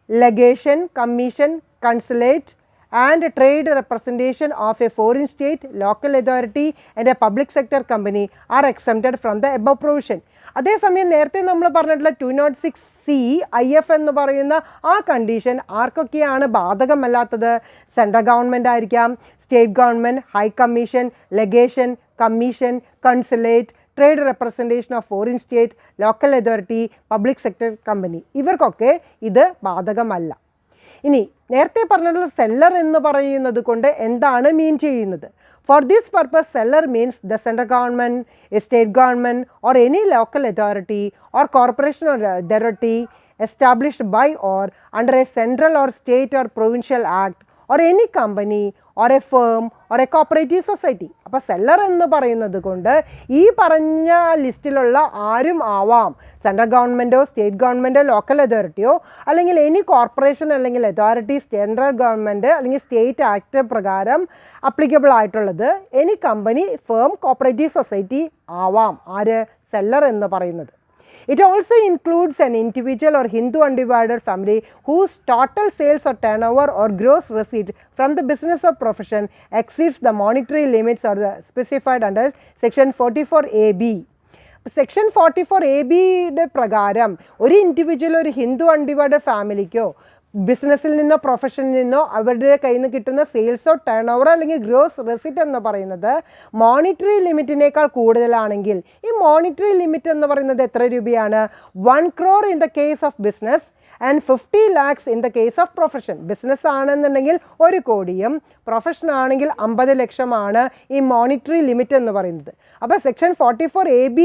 legation, commission, consulate and trade representation of a foreign state, local authority and a public sector company are exempted from the above provision. അതേസമയം നേരത്തെ നമ്മൾ പറഞ്ഞിട്ടുള്ള 206 CIF എന്ന് പറയുന്ന ആ condition ആർക്കൊക്കെയാണ് ബാധകമല്ലാത്തത്? Central government ആയിരിക്കാം, state government, high commission, legation, commission, consulate, trade representation of foreign state, local authority, public sector company, ഇവർക്കൊക്കെ ഇത് ബാധകമല്ല. ഇനി നേരത്തെ പറഞ്ഞിട്ടുള്ള സെല്ലർ എന്ന് പറയുന്നത് കൊണ്ട് എന്താണ് മീൻ ചെയ്യുന്നത്? For this purpose, seller means the central government, a state government or any local authority or corporation or authority established by or under a central or state or provincial act or any company or a firm or a cooperative society. അപ്പോൾ seller എന്ന് പറയുന്നത് കൊണ്ട് ഈ പറഞ്ഞ ലിസ്റ്റിലുള്ള ആരും ആവാം. Central ഗവൺമെൻറ്റോ state ഗവൺമെൻറ്റോ local അതോറിറ്റിയോ അല്ലെങ്കിൽ എനി കോർപ്പറേഷൻ അല്ലെങ്കിൽ അതോറിറ്റി സെൻട്രൽ ഗവൺമെൻറ് അല്ലെങ്കിൽ സ്റ്റേറ്റ് ആക്ട് പ്രകാരം അപ്ലിക്കബിൾ ആയിട്ടുള്ളത് any company, firm, cooperative society ആവാം. ആര്? സെല്ലർ എന്ന് പറയുന്നത്. It also includes an individual or Hindu undivided family whose total sales or turnover or gross receipt from the business or profession exceeds the monetary limits or specified under section 44AB. Section 44AB പ്രകാരം ഒരു individual, ഒരു Hindu undivided ഫാമിലിക്കോ ബിസിനസ്സിൽ നിന്നോ പ്രൊഫഷനിൽ നിന്നോ അവരുടെ കയ്യിൽ നിന്ന് കിട്ടുന്ന സെയിൽസോ ടേൺ ഓവറോ അല്ലെങ്കിൽ ഗ്രോസ് റെസിറ്റ് എന്ന് പറയുന്നത് മോണിറ്ററി ലിമിറ്റിനേക്കാൾ കൂടുതലാണെങ്കിൽ, ഈ മോണിറ്ററി ലിമിറ്റ് എന്ന് പറയുന്നത് എത്ര രൂപയാണ്? 1 crore in the case of business and 50 lakhs in the case of profession. Business ആണെന്നുണ്ടെങ്കിൽ 1 കോടിയും പ്രൊഫഷൻ ആണെങ്കിൽ 50 ലക്ഷമാണ് ഈ മോണിറ്ററി ലിമിറ്റ് എന്ന് പറയുന്നത്. അപ്പോൾ സെക്ഷൻ 44AB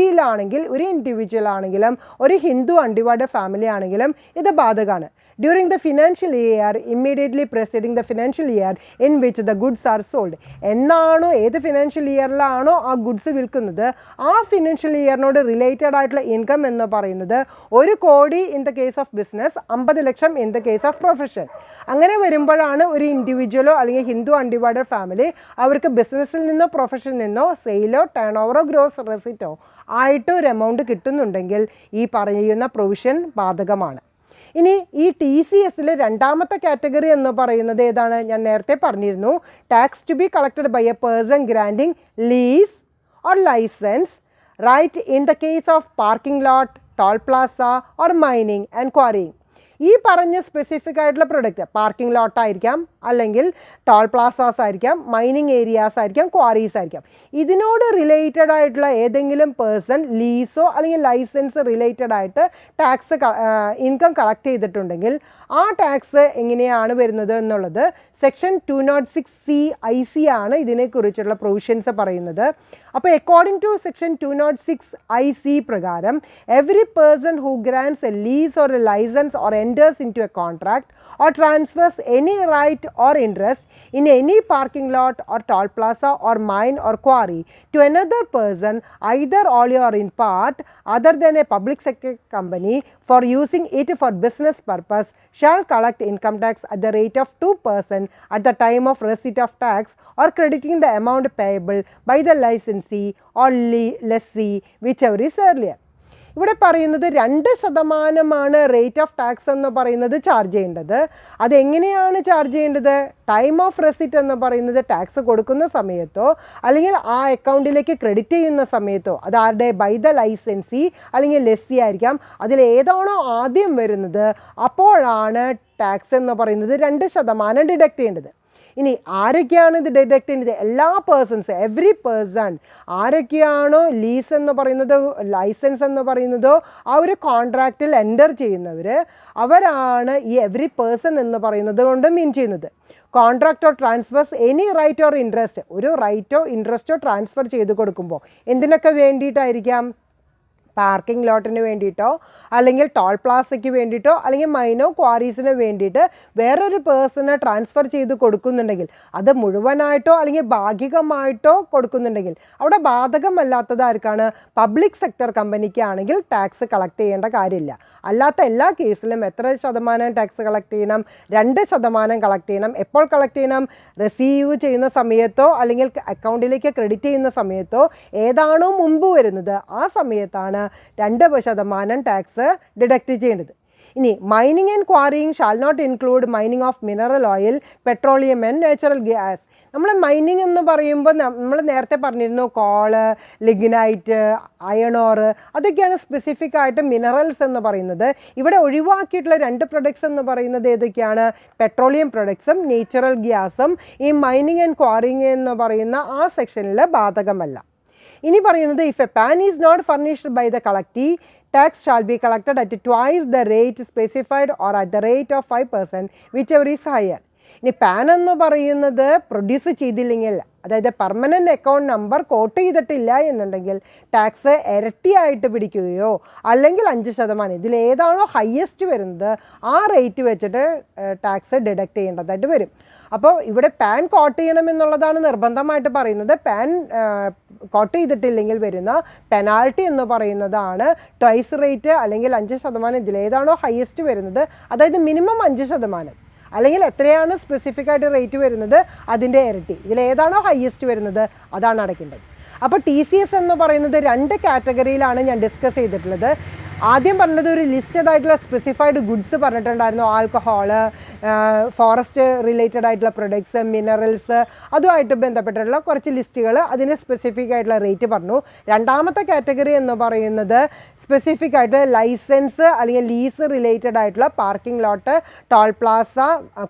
ഒരു ഇൻഡിവിജ്വൽ ആണെങ്കിലും ഒരു ഹിന്ദു അൺഡിവൈഡഡ് ഫാമിലി ആണെങ്കിലും ഇത് ബാധകമാണ്. During the financial year immediately preceding the financial year in which the goods are sold. എന്നാണോ ഏത് ഫിനാൻഷ്യൽ ഇയറിലാണോ ആ ഗുഡ്സ് വിൽക്കുന്നത് ആ ഫിനാൻഷ്യൽ ഇയറിനോട് റിലേറ്റഡ് ആയിട്ടുള്ള ഇൻകം എന്ന് പറയുന്നത് 1 കോടി in the case of business, 50 lakh in the case of profession. അങ്ങനെ വരുമ്പോഴാണ് ഒരു ഇൻഡിവിജ്വലോ അല്ലെങ്കിൽ ഹിന്ദു അൺഡിവൈഡഡ് ഫാമിലി അവർക്ക് ബിസിനസ്സിൽ നിന്നോ പ്രൊഫഷനിൽ നിന്നോ സെയിലോ ടേൺ ഓവറോ ഗ്രോസ് റെസിറ്റോ ആയിട്ട് ഒരു എമൗണ്ട് കിട്ടുന്നുണ്ടെങ്കിൽ ഈ പറയുന്ന പ്രൊവിഷൻ ബാധകമാണ്. ഇനി ഈ TCSൽ രണ്ടാമത്തെ കാറ്റഗറി എന്ന് പറയുന്നത് ഏതാണ്? ഞാൻ നേരത്തെ പറഞ്ഞിരുന്നു, tax to be collected by a person granting lease or license right in the case of parking lot, toll plaza or mining and quarrying. ഈ പറഞ്ഞ സ്പെസിഫിക് ആയിട്ടുള്ള പ്രൊഡക്റ്റ് പാർക്കിംഗ് ലോട്ടായിരിക്കാം, അല്ലെങ്കിൽ ടോൾ പ്ലാസാസ് ആയിരിക്കാം, മൈനിങ് ഏരിയാസ് ആയിരിക്കാം, quarries ആയിരിക്കാം. ഇതിനോട് related ആയിട്ടുള്ള ഏതെങ്കിലും പേഴ്സൺ ലീസോ അല്ലെങ്കിൽ ലൈസൻസ് റിലേറ്റഡ് ആയിട്ട് ടാക്സ് ഇൻകം കളക്ട് ചെയ്തിട്ടുണ്ടെങ്കിൽ ആ ടാക്സ് എങ്ങനെയാണ് വരുന്നത് എന്നുള്ളത് സെക്ഷൻ 206 CIC ആണ് ഇതിനെക്കുറിച്ചുള്ള പ്രൊവിഷൻസ് പറയുന്നത്. അപ്പോൾ അക്കോർഡിംഗ് ടു സെക്ഷൻ 206 IC പ്രകാരം every person who grants a lease or a license or enters in to a contract or transfers any right or interest in any parking lot or toll plaza or mine or quarry to another person, either wholly or in part, other than a public sector company, for using it for business purpose, shall collect income tax at the rate of 2% at the time of receipt of tax or crediting the amount payable by the licensee or lessee, whichever is earlier. ഇവിടെ പറയുന്നത് 2% rate of tax എന്ന് പറയുന്നത് charge ചെയ്യേണ്ടത്. അതെങ്ങനെയാണ് charge ചെയ്യേണ്ടത്? Time of receipt എന്ന് പറയുന്നത് tax കൊടുക്കുന്ന സമയത്തോ അല്ലെങ്കിൽ ആ അക്കൗണ്ടിലേക്ക് ക്രെഡിറ്റ് ചെയ്യുന്ന സമയത്തോ, അതാരുടെ ബൈ ദ ലൈസൻസി അല്ലെങ്കിൽ ലെസ്സി ആയിരിക്കാം, അതിലേതാണോ ആദ്യം വരുന്നത് അപ്പോഴാണ് ടാക്സ് എന്ന് പറയുന്നത് 2% ഡിഡക്റ്റ് ചെയ്യേണ്ടത്. ഇനി ആരൊക്കെയാണ് ഇത് ഡിഡക്റ്റ് ചെയ്യുന്നത്? എല്ലാ പേഴ്സൺസ്, എവറി പേഴ്സൺ. ആരൊക്കെയാണോ ലീസ് എന്ന് പറയുന്നത്, ലൈസൻസ് എന്ന് പറയുന്നതോ ആ ഒരു കോൺട്രാക്റ്റിൽ എൻ്റർ ചെയ്യുന്നവർ, അവരാണ് ഈ എവറി പേഴ്സൺ എന്ന് പറയുന്നത് കൊണ്ട് മീൻ ചെയ്യുന്നത്. Contract or transfers any right or interest, ഒരു റൈറ്റോ ഇൻട്രസ്റ്റോ ട്രാൻസ്ഫർ ചെയ്ത് കൊടുക്കുമ്പോൾ എന്തിനൊക്കെ വേണ്ടിയിട്ടായിരിക്കാം? പാർക്കിംഗ് ലോട്ടിന് വേണ്ടിയിട്ടോ അല്ലെങ്കിൽ ടോൾ പ്ലാസയ്ക്ക് വേണ്ടിയിട്ടോ അല്ലെങ്കിൽ മൈനോ ക്വാറീസിന് വേണ്ടിയിട്ട് വേറൊരു പേഴ്സണെ ട്രാൻസ്ഫർ ചെയ്ത് കൊടുക്കുന്നുണ്ടെങ്കിൽ, അത് മുഴുവനായിട്ടോ അല്ലെങ്കിൽ ഭാഗികമായിട്ടോ കൊടുക്കുന്നുണ്ടെങ്കിൽ അവിടെ ബാധകമല്ലാത്തത് ആർക്കാണ്? പബ്ലിക് സെക്ടർ കമ്പനിക്കാണെങ്കിൽ ടാക്സ് കളക്ട് ചെയ്യേണ്ട കാര്യമില്ല. അല്ലാത്ത എല്ലാ കേസിലും എത്ര ശതമാനം ടാക്സ് കളക്ട് ചെയ്യണം? 2% കളക്ട് ചെയ്യണം. എപ്പോൾ കളക്ട് ചെയ്യണം? റിസീവ് ചെയ്യുന്ന സമയത്തോ അല്ലെങ്കിൽ അക്കൗണ്ടിലേക്ക് ക്രെഡിറ്റ് ചെയ്യുന്ന സമയത്തോ ഏതാണോ മുമ്പ് വരുന്നത് ആ സമയത്താണ് 2% ടാക്സ് ഡിഡക്റ്റ് ചെയ്യേണ്ടത്. ഇനി mining and quarrying shall not include mining of mineral oil, petroleum and natural gas. നമ്മൾ മൈനിങ് എന്ന് പറയുമ്പോൾ നമ്മൾ നേരത്തെ പറഞ്ഞിരുന്നു കോള്, ലിഗ്നൈറ്റ്, അയൺ ഓർ, അതൊക്കെയാണ് സ്പെസിഫിക് ആയിട്ട് മിനറൽസ് എന്ന് പറയുന്നത്. ഇവിടെ ഒഴിവാക്കിയിട്ടുള്ള 2 പ്രൊഡക്ട്സ് എന്ന് പറയുന്നത് ഏതൊക്കെയാണ്? പെട്രോളിയം പ്രൊഡക്ട്സും നാച്ചുറൽ ഗ്യാസും ഈ മൈനിങ് ആൻഡ് ക്വാറിയിങ് എന്ന് പറയുന്ന ആ സെക്ഷനിൽ ബാധകമല്ല. ഇനി പറയുന്നത് if a PAN is not furnished by the collective, tax shall be collected at twice the rate specified or at the rate of 5%, whichever is higher. ഇനി പാൻ എന്ന് പറയുന്നത് പ്രൊഡ്യൂസ് ചെയ്തില്ലെങ്കിൽ, അതായത് പെർമനൻറ്റ് അക്കൗണ്ട് നമ്പർ കോട്ട് ചെയ്തിട്ടില്ല എന്നുണ്ടെങ്കിൽ tax ഇരട്ടിയായിട്ട് പിടിക്കുകയോ അല്ലെങ്കിൽ 5%, ഇതിലേതാണോ highest വരുന്നത് ആ റേറ്റ് വെച്ചിട്ട് ടാക്സ് ഡിഡക്റ്റ് ചെയ്യേണ്ടതായിട്ട് വരും. അപ്പോൾ ഇവിടെ പാൻ കോട്ട് ചെയ്യണമെന്നുള്ളതാണ് നിർബന്ധമായിട്ട് പറയുന്നത്. പാൻ കോട്ട് ചെയ്തിട്ടില്ലെങ്കിൽ വരുന്ന പെനാൾട്ടി എന്ന് പറയുന്നതാണ് ട്വൈസ് റേറ്റ് അല്ലെങ്കിൽ 5%, ഇതിലേതാണോ ഹയസ്റ്റ് വരുന്നത്, അതായത് മിനിമം 5%, അല്ലെങ്കിൽ എത്രയാണ് സ്പെസിഫിക് ആയിട്ട് റേറ്റ് വരുന്നത് അതിൻ്റെ ഇരട്ടി, ഇതിലേതാണോ ഹയസ്റ്റ് വരുന്നത് അതാണ് അടയ്ക്കേണ്ടത്. അപ്പോൾ TCS എന്ന് പറയുന്നത് 2 കാറ്റഗറിയിലാണ് ഞാൻ ഡിസ്കസ് ചെയ്തിട്ടുള്ളത്. ആദ്യം പറഞ്ഞത് ഒരു ലിസ്റ്റഡ് ആയിട്ടുള്ള സ്പെസിഫൈഡ് ഗുഡ്സ് പറഞ്ഞിട്ടുണ്ടായിരുന്നു, ആൽക്കഹോള്, ഫോറസ്റ്റ് റിലേറ്റഡ് ആയിട്ടുള്ള പ്രൊഡക്ട്സ്, മിനറൽസ്, അതുമായിട്ട് ബന്ധപ്പെട്ടിട്ടുള്ള കുറച്ച് ലിസ്റ്റുകൾ, അതിന് സ്പെസിഫിക് ആയിട്ടുള്ള റേറ്റ് പറഞ്ഞു. രണ്ടാമത്തെ കാറ്റഗറി എന്ന് പറയുന്നത് സ്പെസിഫിക് ആയിട്ട് ലൈസൻസ് അല്ലെങ്കിൽ ലീസ് റിലേറ്റഡ് ആയിട്ടുള്ള parking lot, toll plaza,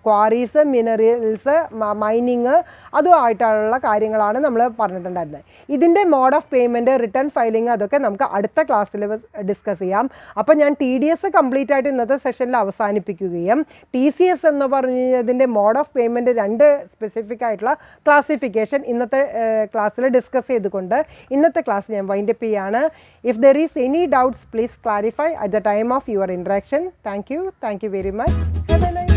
quarries, minerals, mining, അതുമായിട്ടുള്ള കാര്യങ്ങളാണ് നമ്മൾ പറഞ്ഞിട്ടുണ്ടായിരുന്നത്. ഇതിൻ്റെ mode of payment, return filing, അതൊക്കെ നമുക്ക് അടുത്ത ക്ലാസ്സിൽ ഡിസ്കസ് ചെയ്യാം. അപ്പോൾ ഞാൻ TDS കംപ്ലീറ്റ് ആയിട്ട് ഇന്നത്തെ സെഷനിൽ അവസാനിപ്പിക്കുകയും TCS എന്ന് പറഞ്ഞതിൻ്റെ മോഡ് ഓഫ് പേയ്മെൻറ്റ് 2 സ്പെസിഫിക് ആയിട്ടുള്ള ക്ലാസിഫിക്കേഷൻ ഇന്നത്തെ ക്ലാസ്സിൽ ഡിസ്കസ് ചെയ്തുകൊണ്ട് ഇന്നത്തെ ക്ലാസ് ഞാൻ വൈൻഡപ്പ് ചെയ്യാണ്. If there is any doubts please clarify at the time of your interaction. Thank you very much.